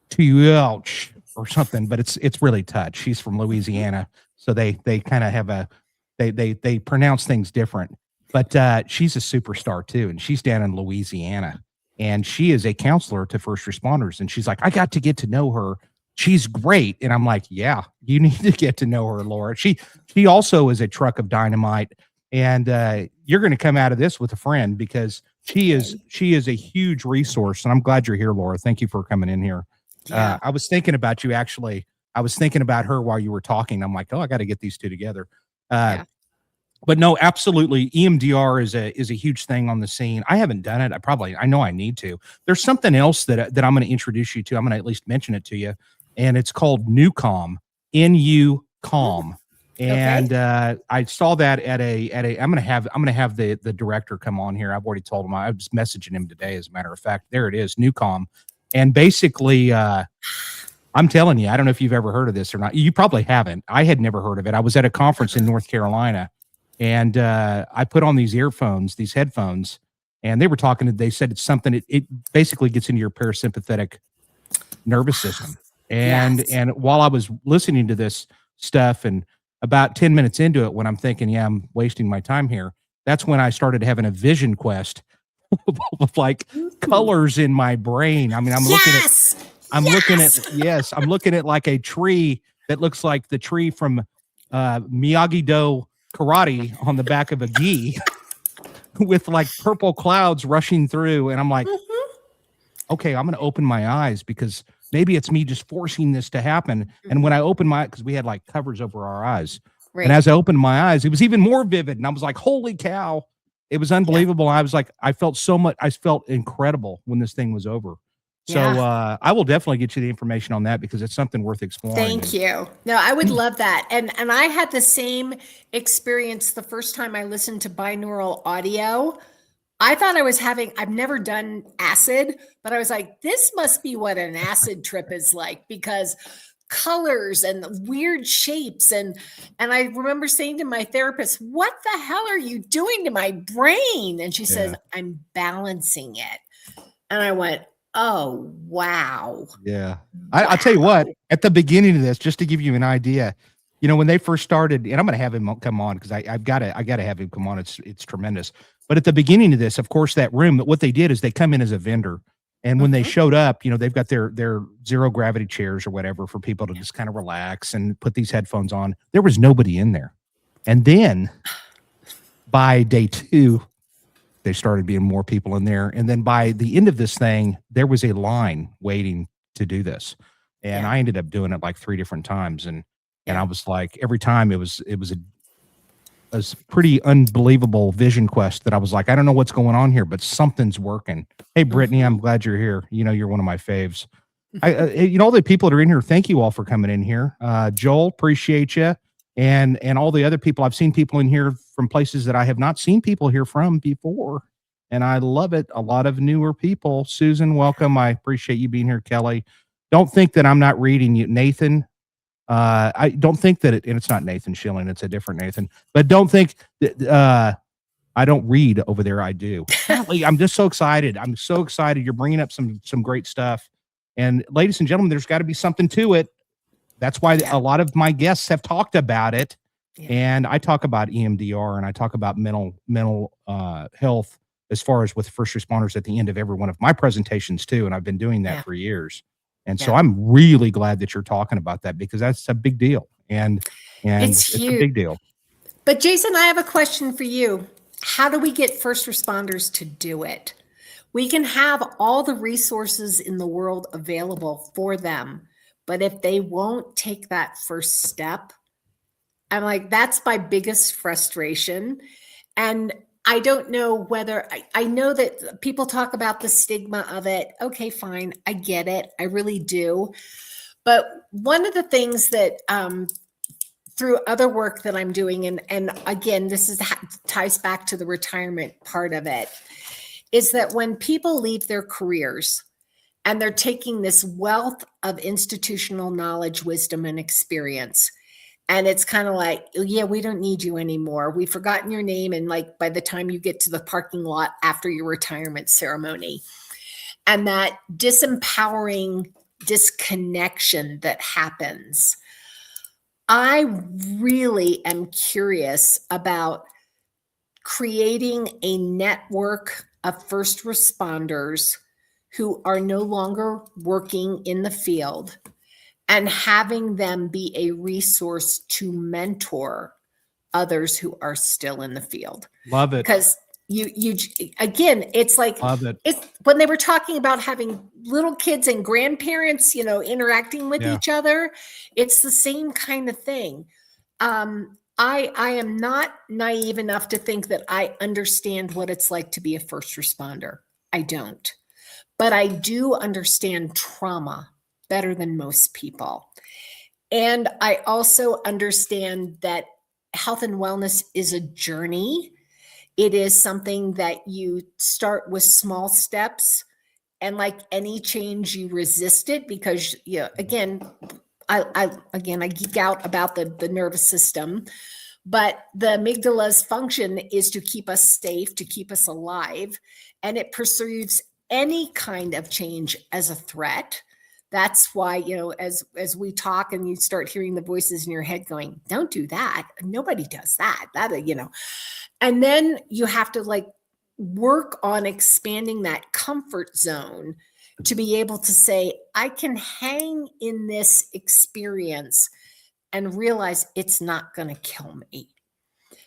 Touch or something, but it's really Touch. She's from Louisiana. So they kind of have they pronounce things different, but she's a superstar too. And she's down in Louisiana, and she is a counselor to first responders. And she's like, I got to get to know her. She's great. And I'm like, yeah, you need to get to know her, Laura. She also is a truck of dynamite. And you're going to come out of this with a friend, because she is a huge resource. And I'm glad you're here, Laura. Thank you for coming in here. Yeah. I was thinking about you, actually. I was thinking about her while you were talking. I'm like, oh, I got to get these two together. But no, absolutely. EMDR is a huge thing on the scene. I haven't done it. I know I need to. There's something else that I'm going to introduce you to. I'm going to at least mention it to you. And it's called NUCOM, N-U-COM. And I saw that at a I'm going to have the director come on here. I've already told him. I was messaging him today, as a matter of fact. There it is, NUCOM. And basically, I'm telling you, I don't know if you've ever heard of this or not. You probably haven't. I had never heard of it. I was at a conference in North Carolina, and I put on these headphones, And they were talking, they said it's something, it basically gets into your parasympathetic nervous system. And Yes. and while I was listening to this stuff and about 10 minutes into it, when I'm thinking, yeah, I'm wasting my time here, that's when I started having a vision quest of like colors in my brain. I mean, I'm looking at like a tree that looks like the tree from Miyagi-Do karate on the back of a gi with like purple clouds rushing through. And I'm like, okay, I'm going to open my eyes because maybe it's me just forcing this to happen. And when I opened because we had like covers over our eyes. Right. And as I opened my eyes, it was even more vivid. And I was like, holy cow. It was unbelievable. I was like, I felt incredible when this thing was over. So I will definitely get you the information on that because it's something worth exploring. Thank you. No, I would love that. And I had the same experience the first time I listened to binaural audio. I thought I've never done acid, but I was like, this must be what an acid trip is like because colors and weird shapes. And I remember saying to my therapist, what the hell are you doing to my brain? And she says, I'm balancing it. And I went, oh, wow. Yeah. I'll tell you what, at the beginning of this, just to give you an idea, when they first started, and I'm going to have him come on because I got to have him come on. It's tremendous. But at the beginning of this, of course, that room, what they did is they come in as a vendor. And when they showed up, they've got their zero gravity chairs or whatever for people to just kind of relax and put these headphones on. There was nobody in there. And then by day 2, there started being more people in there. And then by the end of this thing, there was a line waiting to do this. And I ended up doing it like 3 different times. And I was like, every time it was a pretty unbelievable vision quest that I was like, I don't know what's going on here, but something's working. Hey, Brittany, I'm glad you're here. You're one of my faves. All the people that are in here, thank you all for coming in here. Joel, appreciate you. And all the other people, I've seen people in here from places that I have not seen people here from before. And I love it. A lot of newer people. Susan, welcome. I appreciate you being here. Kelly, don't think that I'm not reading you. Nathan, I don't think that and it's not Nathan Schilling, it's a different Nathan, but don't think that I don't read over there. I do. I'm just so excited. I'm so excited. You're bringing up some great stuff. And ladies and gentlemen, there's got to be something to it. That's why a lot of my guests have talked about it. And I talk about EMDR and I talk about mental health as far as with first responders at the end of every one of my presentations too. And I've been doing that for years. And so I'm really glad that you're talking about that because that's a big deal. And it's a big deal. But Jason, I have a question for you. How do we get first responders to do it? We can have all the resources in the world available for them, but if they won't take that first step, I'm like, that's my biggest frustration. And I don't know whether I know that people talk about the stigma of it. Okay, fine. I get it. I really do. But one of the things that through other work that I'm doing, and again, this ties back to the retirement part of it, is that when people leave their careers and they're taking this wealth of institutional knowledge, wisdom, and experience, and it's kind of like, yeah, we don't need you anymore. We've forgotten your name. And like by the time you get to the parking lot after your retirement ceremony, and that disempowering disconnection that happens, I really am curious about creating a network of first responders who are no longer working in the field and having them be a resource to mentor others who are still in the field. Love it. Because you again, it's like, it's when they were talking about having little kids and grandparents, interacting with each other, it's the same kind of thing. I am not naive enough to think that I understand what it's like to be a first responder. I don't, but I do understand trauma better than most people. And I also understand that health and wellness is a journey. It is something that you start with small steps, and like any change, you resist it because, again, I geek out about the nervous system, but the amygdala's function is to keep us safe, to keep us alive. and it perceives any kind of change as a threat. That's why, as we talk and you start hearing the voices in your head going, don't do that. Nobody does that. And then you have to work on expanding that comfort zone to be able to say, I can hang in this experience and realize it's not going to kill me.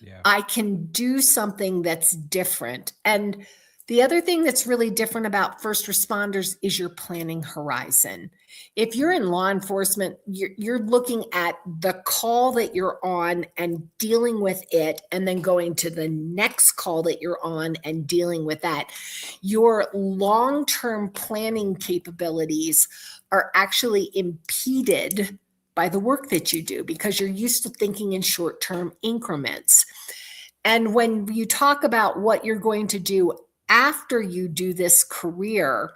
Yeah. I can do something that's different. And the other thing that's really different about first responders is your planning horizon. If you're in law enforcement, you're looking at the call that you're on and dealing with it, and then going to the next call that you're on and dealing with that. Your long-term planning capabilities are actually impeded by the work that you do because you're used to thinking in short-term increments. And when you talk about what you're going to do after you do this career,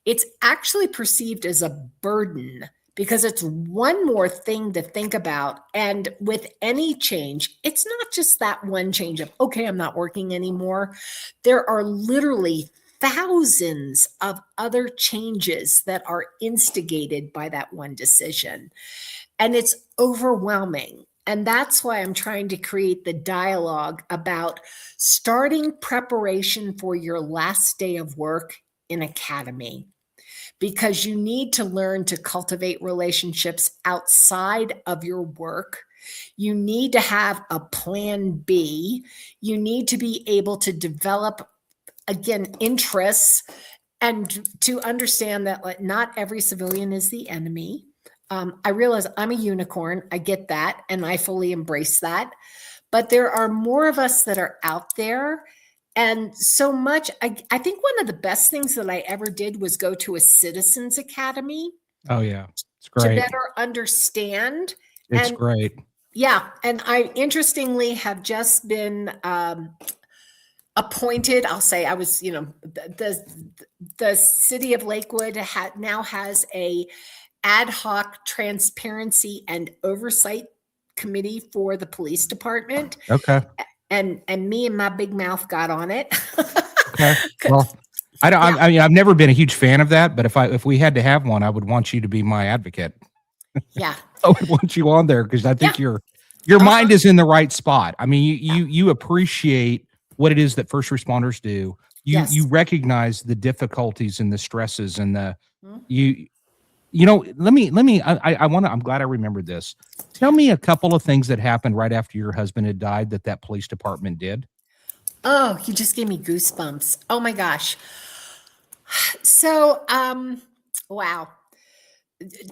it's actually perceived as a burden because it's one more thing to think about. And with any change, it's not just that one change of, okay, I'm not working anymore. There are literally thousands of other changes that are instigated by that one decision. And it's overwhelming. And that's why I'm trying to create the dialogue about starting preparation for your last day of work in academy, because you need to learn to cultivate relationships outside of your work. You need to have a plan B. You need to be able to develop, again, interests, and to understand that not every civilian is the enemy. I realize I'm a unicorn. I get that, and I fully embrace that. But there are more of us that are out there. And so much, I think one of the best things that I ever did was go to a citizens academy. Oh, yeah. It's To great. better understand. It's And great. yeah. And I interestingly have just been appointed. I'll say I was, the city of Lakewood now has a ad hoc transparency and oversight committee for the police department. Okay. And me and my big mouth got on it. Okay. Well, I mean, I've never been a huge fan of that, but if we had to have one, I would want you to be my advocate. Yeah. I would want you on there because I think your mind is in the right spot. I mean, you appreciate what it is that first responders do. You recognize the difficulties and the stresses and I'm glad I remembered this. Tell me a couple of things that happened right after your husband had died that police department did. Oh, you just gave me goosebumps. Oh my gosh. So, wow.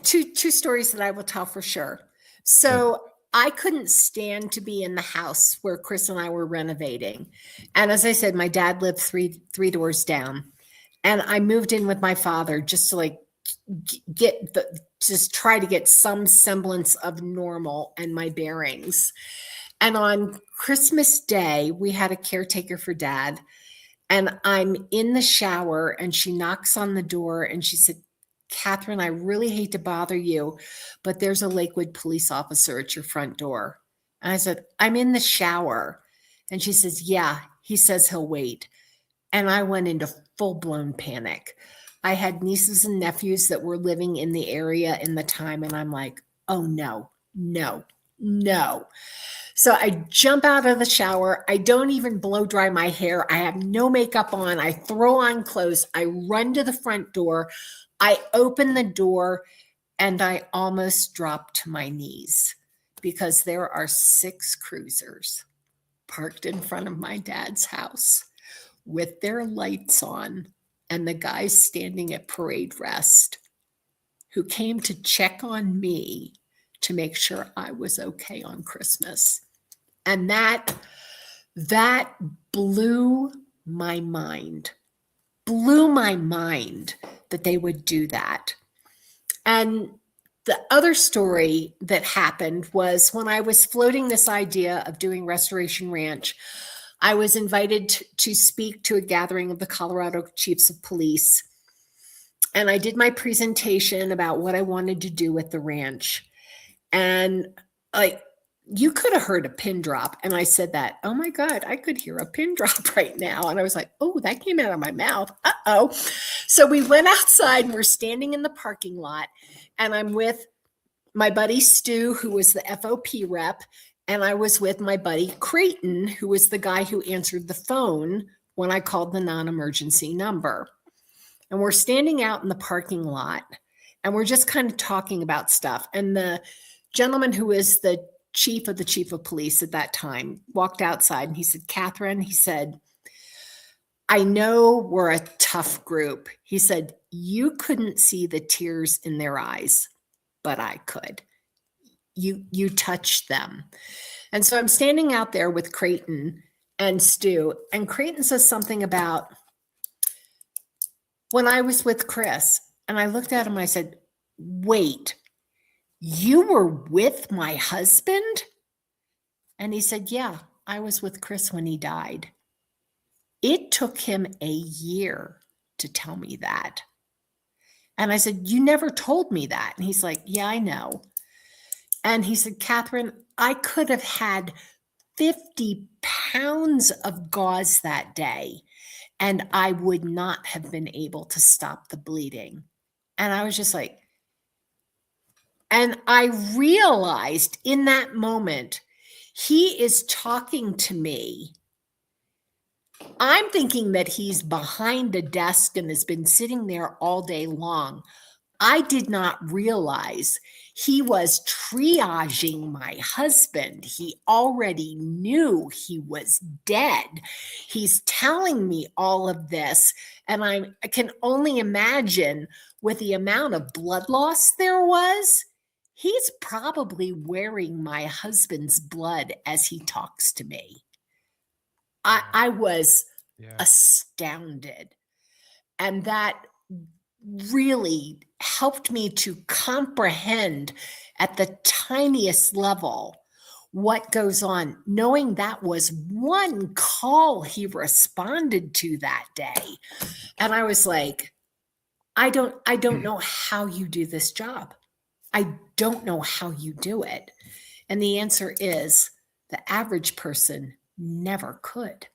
Two stories that I will tell for sure. So I couldn't stand to be in the house where Chris and I were renovating. And as I said, my dad lived three doors down, and I moved in with my father just to just try to get some semblance of normal and my bearings. And on Christmas Day, we had a caretaker for Dad, and I'm in the shower and she knocks on the door and she said, Kathryn, I really hate to bother you, but there's a Lakewood police officer at your front door. And I said, I'm in the shower. And she says, yeah, he says he'll wait. And I went into full-blown panic. I had nieces and nephews that were living in the area in the time, and I'm like, oh no. So I jump out of the shower. I don't even blow dry my hair. I have no makeup on. I throw on clothes. I run to the front door. I open the door, and I almost drop to my knees because there are 6 cruisers parked in front of my dad's house with their lights on, and the guys standing at parade rest who came to check on me to make sure I was okay on Christmas. And that blew my mind that they would do that. And the other story that happened was when I was floating this idea of doing Restoration Ranch, I was invited to speak to a gathering of the Colorado Chiefs of Police. And I did my presentation about what I wanted to do with the ranch. And you could have heard a pin drop. And I said that, oh my God, I could hear a pin drop right now. And I was like, oh, that came out of my mouth. Uh-oh. So we went outside and we're standing in the parking lot, and I'm with my buddy Stu, who was the FOP rep, and I was with my buddy Creighton, who was the guy who answered the phone when I called the non-emergency number. And we're standing out in the parking lot, and we're just kind of talking about stuff. And the gentleman who is the chief of police at that time walked outside, and he said, Kathryn, he said, I know we're a tough group. He said, you couldn't see the tears in their eyes, but I could. You touched them. And so I'm standing out there with Creighton and Stu, and Creighton says something about when I was with Chris, and I looked at him, I said, wait, you were with my husband? And he said, yeah, I was with Chris when he died. It took him a year to tell me that. And I said, you never told me that. And he's like, yeah, I know. And he said, Kathryn, I could have had 50 pounds of gauze that day, and I would not have been able to stop the bleeding. And I was just like, and I realized in that moment, he is talking to me. I'm thinking that he's behind a desk and has been sitting there all day long. I did not realize he was triaging my husband. He already knew he was dead. He's telling me all of this, and I can only imagine with the amount of blood loss there was, he's probably wearing my husband's blood as he talks to me. I was astounded. And that really helped me to comprehend at the tiniest level what goes on, knowing that was one call he responded to that day. And I was like, I don't know how you do this job. I don't know how you do it. And the answer is the average person never could.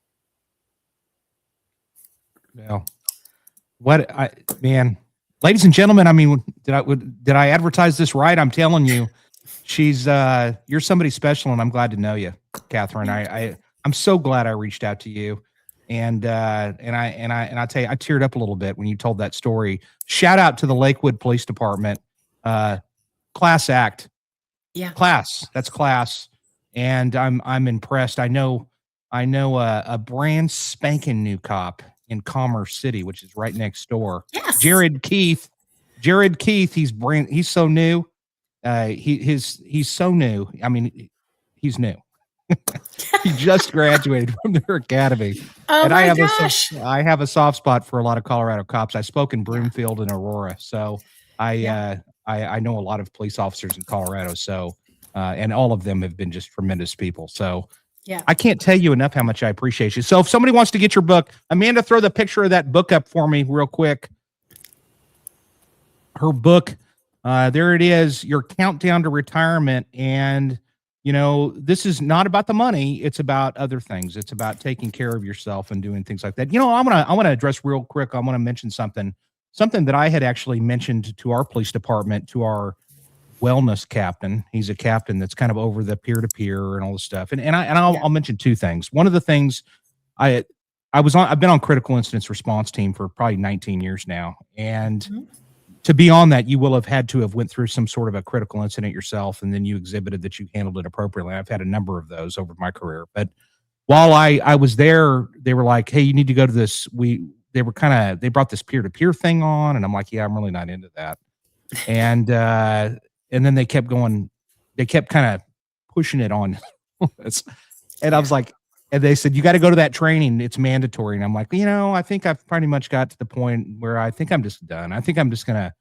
Well, man, ladies and gentlemen, I mean, did I advertise this right? I'm telling you, you're somebody special, and I'm glad to know you, Kathryn. I'm so glad I reached out to you. And I tell you, I teared up a little bit when you told that story. Shout out to the Lakewood Police Department. Class act. Yeah. That's class. And I'm impressed. I know a brand spanking new cop in Commerce City, which is right next door. Yes. Jared Keith, he's so new. He's so new. I mean, he's new. He just graduated from their academy. Oh, and my gosh. I have a soft spot for a lot of Colorado cops. I spoke in Broomfield and Aurora. So I know a lot of police officers in Colorado. So, and all of them have been just tremendous people. So I can't tell you enough how much I appreciate you. So if somebody wants to get your book, Amanda, throw the picture of that book up for me real quick. Her book, there it is, Your Countdown to Retirement. And, this is not about the money. It's about other things. It's about taking care of yourself and doing things like that. I want to address real quick. I want to mention something that I had actually mentioned to our police department, to our wellness captain. He's a captain that's kind of over the peer-to-peer and all this stuff. I'll mention two things. One of the things I've been on critical incidents response team for probably 19 years now. And to be on that, you will have had to have went through some sort of a critical incident yourself, and then you exhibited that you handled it appropriately. I've had a number of those over my career. But while I was there, they were like, hey, you need to go to this. They brought this peer-to-peer thing on, and I'm like, yeah, I'm really not into that. And then they kept kind of pushing it on. And I was like, and they said, you got to go to that training. It's mandatory. And I'm like, I think I've pretty much got to the point where I think I'm just done. I think I'm going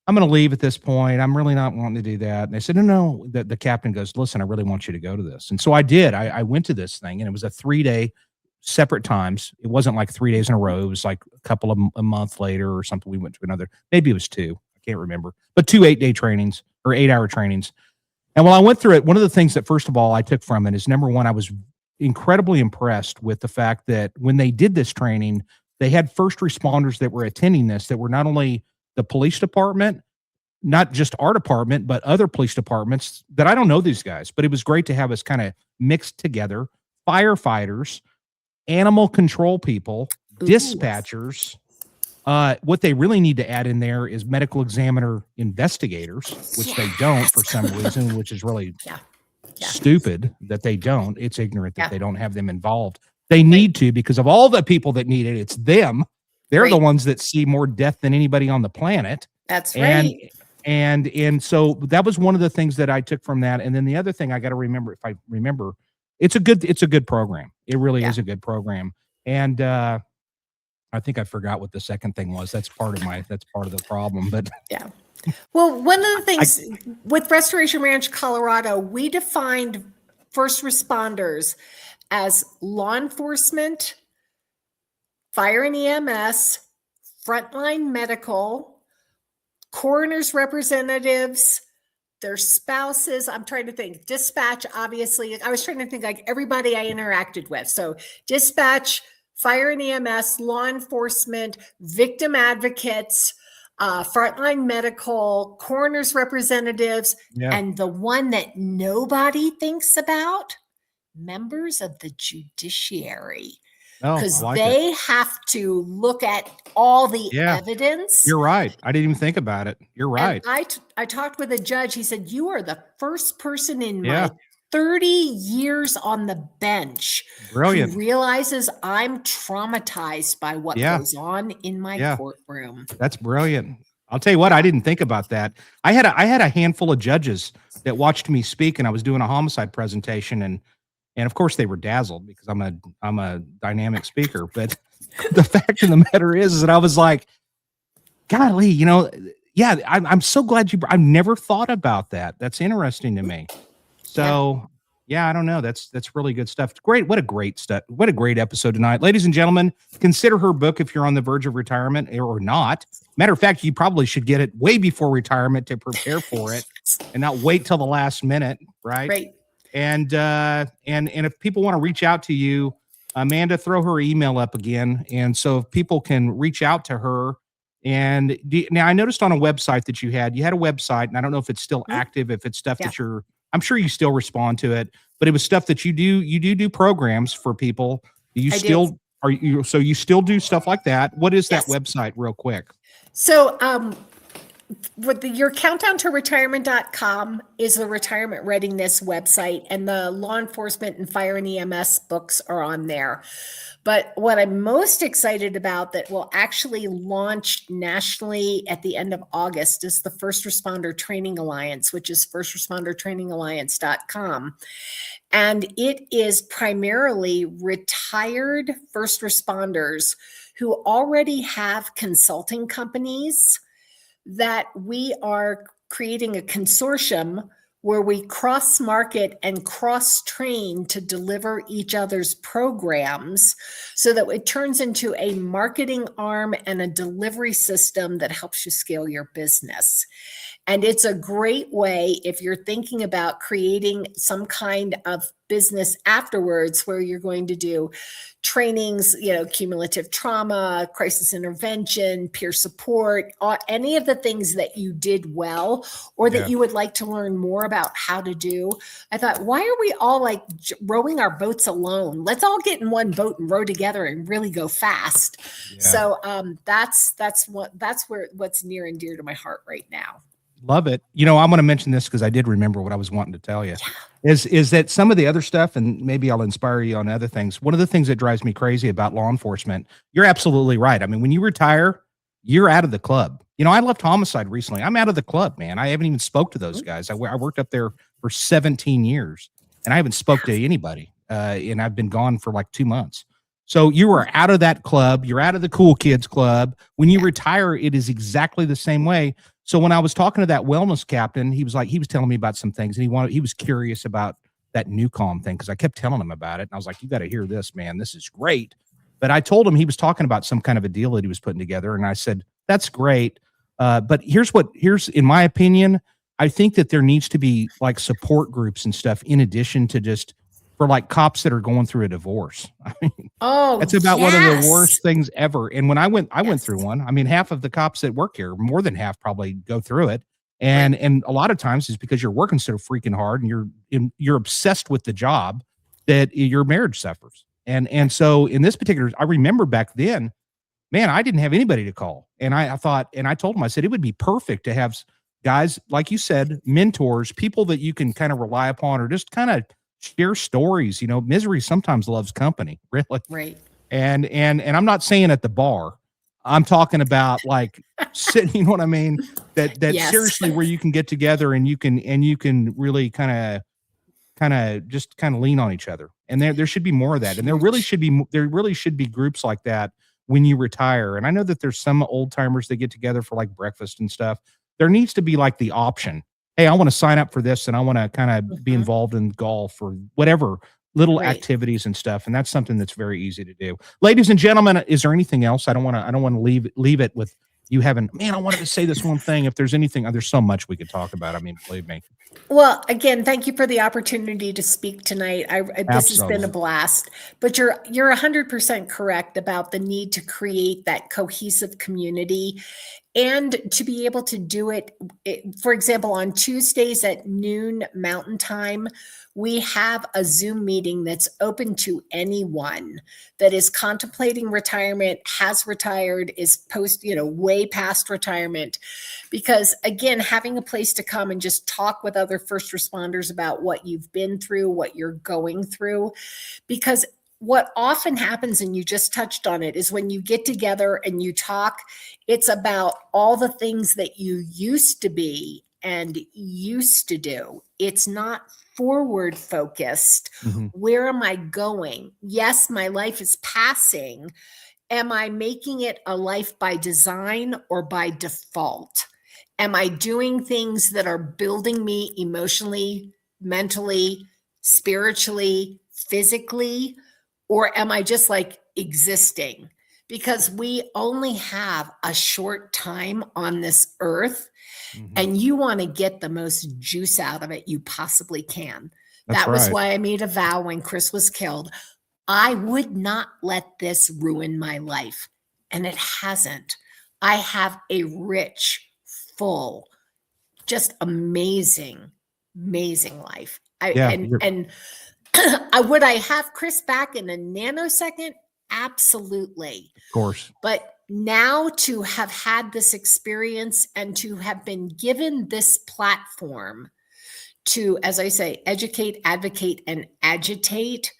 to leave at this point. I'm really not wanting to do that. And they said, no. The captain goes, listen, I really want you to go to this. And so I did. I went to this thing, and it was a 3-day separate times. It wasn't like 3 days in a row. It was like a couple of a month later or something. We went to another, maybe it was 2. I can't remember, but 2 8-day trainings or 8-hour trainings. And while I went through it, one of the things that, first of all, I took from it is, number one, I was incredibly impressed with the fact that when they did this training, they had first responders that were attending this, that were not only the police department, not just our department, but other police departments that I don't know these guys, but it was great to have us kind of mixed together. Firefighters, animal control people, dispatchers. What they really need to add in there is medical examiner investigators, which they don't for some reason, which is really stupid that they don't. It's ignorant that they don't have them involved. They need to, because of all the people that need it, it's them. They're the ones that see more death than anybody on the planet. That's right. And so that was one of the things that I took from that. And then the other thing I got to remember, if I remember, it's a good program. It really is a good program. And I think I forgot what the second thing was. That's part of the problem. But well, one of the things with Restoration Ranch, Colorado, we defined first responders as law enforcement, fire and EMS, frontline medical, coroner's representatives, their spouses. I'm trying to think. Dispatch, obviously. I was trying to think like everybody I interacted with. So dispatch, fire and EMS, law enforcement, victim advocates, frontline medical, coroner's representatives, and the one that nobody thinks about, members of the judiciary. Because they have to look at all the evidence. You're right. I didn't even think about it. You're right. And I talked with a judge. He said, you are the first person in my 30 years on the bench who realizes I'm traumatized by what goes on in my courtroom. That's brilliant. I'll tell you what, I didn't think about that. I had a handful of judges that watched me speak, and I was doing a homicide presentation, and of course they were dazzled because I'm a dynamic speaker. But the fact of the matter is that I was like, golly, I'm so glad I've never thought about that. That's interesting to me. So I don't know. That's really good stuff. Great. What a great episode tonight. Ladies and gentlemen, consider her book if you're on the verge of retirement or not. Matter of fact, you probably should get it way before retirement to prepare for it and not wait till the last minute. Right. And if people want to reach out to you, Amanda, throw her email up again. And so if people can reach out to her. And now I noticed on a website that you had a website, and I don't know if it's still active, if it's stuff that I'm sure you still respond to it, but it was stuff that you do programs for people. You still do stuff like that. What is that website real quick? So, your countdown to retirement.com is the retirement readiness website, and the law enforcement and fire and EMS books are on there. But what I'm most excited about that will actually launch nationally at the end of August is the First Responder Training Alliance, which is firstrespondertrainingalliance.com. And it is primarily retired first responders who already have consulting companies that we are creating a consortium where we cross-market and cross-train to deliver each other's programs so that it turns into a marketing arm and a delivery system that helps you scale your business. And it's a great way if you're thinking about creating some kind of business afterwards where you're going to do trainings, cumulative trauma, crisis intervention, peer support, any of the things that you did well or that you would like to learn more about how to do. I thought, why are we all like rowing our boats alone? Let's all get in one boat and row together and really go fast. Yeah. So that's what's near and dear to my heart right now. Love it. I'm going to mention this because I did remember what I was wanting to tell you. Is that some of the other stuff, and maybe I'll inspire you on other things. One of the things that drives me crazy about law enforcement, you're absolutely right. I mean, when you retire, you're out of the club. I left homicide recently. I'm out of the club, man. I haven't even spoke to those guys. I worked up there for 17 years, and I haven't spoke to anybody. And I've been gone for like 2 months. So you are out of that club. You're out of the cool kids club. When you retire, it is exactly the same way. So when I was talking to that wellness captain, he was telling me about some things, and he was curious about that Newcom thing because I kept telling him about it. And I was like, you got to hear this, man. This is great. But I told him he was talking about some kind of a deal that he was putting together. And I said, that's great. But here's in my opinion, I think that there needs to be like support groups and stuff in addition to just for like cops that are going through a divorce. I mean, Oh, that's about one of the yes. worst things ever. And when I went Yes. through one. I mean, half of the cops that work here, more than half probably go through it. Right. And a lot of times it's because you're working so freaking hard and you're obsessed with the job that your marriage suffers. And so in this particular, I remember back then, man, I didn't have anybody to call. And I thought, and I told him, I said, it would be perfect to have guys, like you said, mentors, people that you can kind of rely upon or just kind of share stories. You know, misery sometimes loves company, really. Right. And I'm not saying at the bar. I'm talking about like sitting, you know what I mean? That Yes. seriously where you can get together and you can really kind of just kind of lean on each other. And there should be more of that. And there really should be groups like that when you retire. And I know that there's some old timers that get together for like breakfast and stuff. There needs to be like the option. Hey, I want to sign up for this and I want to kind of be involved in golf or whatever little Right. activities and stuff. And that's something that's very easy to do. Ladies and gentlemen, is there anything else? I don't want to leave it with you haven't, man, I wanted to say this one thing. If there's anything, there's so much we could talk about. I mean, believe me. Well, again, thank you for the opportunity to speak tonight. This has been a blast. But you're 100% correct about the need to create that cohesive community and to be able to do it. For example, on Tuesdays at noon Mountain Time, we have a Zoom meeting that's open to anyone that is contemplating retirement, has retired, is way past retirement. Because again, having a place to come and just talk with other first responders about what you've been through, what you're going through, because what often happens, and you just touched on it, is when you get together and you talk, it's about all the things that you used to be and used to do. It's not forward focused. Where am I going? Yes, my life is passing. Am I making it a life by design or by default? Am I doing things that are building me emotionally, mentally, spiritually, physically? Or am I just like existing? Because we only have a short time on this earth, and you want to get the most juice out of it you possibly can. That was why I made a vow when Chris was killed. I would not let this ruin my life. And it hasn't. I have a rich, full, just amazing life. Would I have Chris back in a nanosecond? Absolutely. Of course. But now to have had this experience and to have been given this platform to, as I say, educate, advocate, and agitate,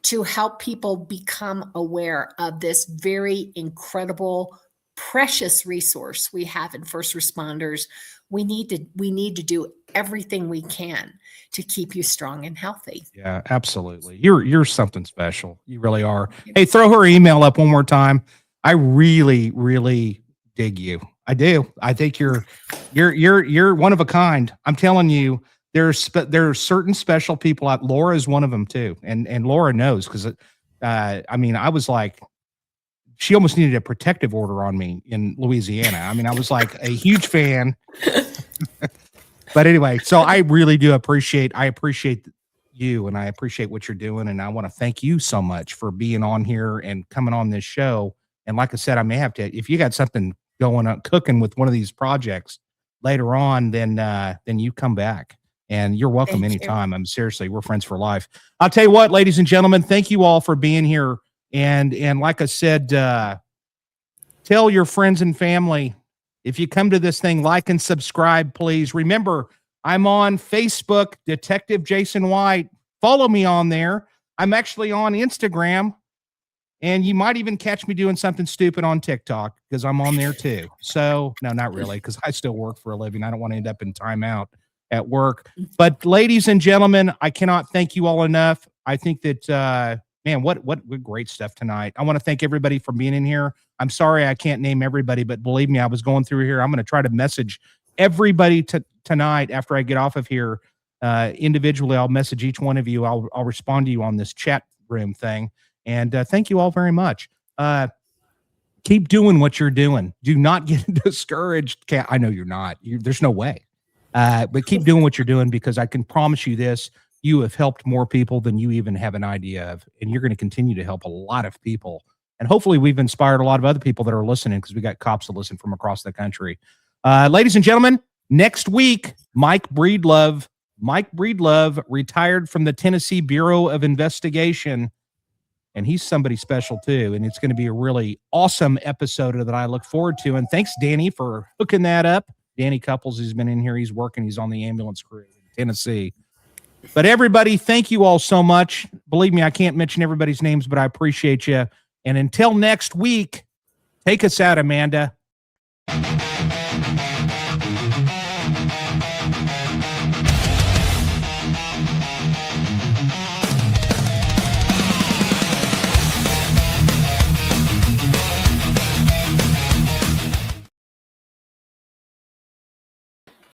to help people become aware of this very incredible, precious resource we have in first responders, we need to do everything we can to keep you strong and healthy. Yeah, absolutely. You're something special. You really are. Hey, throw her email up one more time. I really, really dig you. I do. I think you're one of a kind. I'm telling you, there are certain special people out. Laura is one of them too. And Laura knows because I mean, I was like, she almost needed a protective order on me in Louisiana. I mean, I was like a huge fan. But anyway, so I really do appreciate you and I appreciate what you're doing. And I want to thank you so much for being on here and coming on this show. And like I said, I may have to, if you got something going on cooking with one of these projects later on, then you come back and you're welcome anytime. I'm seriously, we're friends for life. I'll tell you what, ladies and gentlemen, thank you all for being here. And like I said, tell your friends and family, if you come to this thing, like and subscribe, please. Remember, I'm on Facebook, Detective Jason White. Follow me on there. I'm actually on Instagram, and you might even catch me doing something stupid on TikTok because I'm on there too. So, no, not really, because I still work for a living. I don't want to end up in timeout at work. But ladies and gentlemen, I cannot thank you all enough. I think that, man, what great stuff tonight. I want to thank everybody for being in here. I'm sorry I can't name everybody, but believe me, I was going through here. I'm going to try to message everybody tonight after I get off of here individually. I'll message each one of you. I'll respond to you on this chat room thing. And thank you all very much. Keep doing what you're doing. Do not get discouraged. I know you're not. There's no way. But keep doing what you're doing, because I can promise you this: you have helped more people than you even have an idea of, and you're going to continue to help a lot of people. And hopefully we've inspired a lot of other people that are listening, because we got cops that listen from across the country. Ladies and gentlemen, next week, Mike Breedlove retired from the Tennessee Bureau of Investigation, and he's somebody special too. And it's going to be a really awesome episode that I look forward to. And thanks, Danny, for hooking that up. Danny Couples has been in here. He's working. He's on the ambulance crew in Tennessee. But everybody, thank you all so much. Believe me, I can't mention everybody's names, but I appreciate you. And until next week, take us out, Amanda.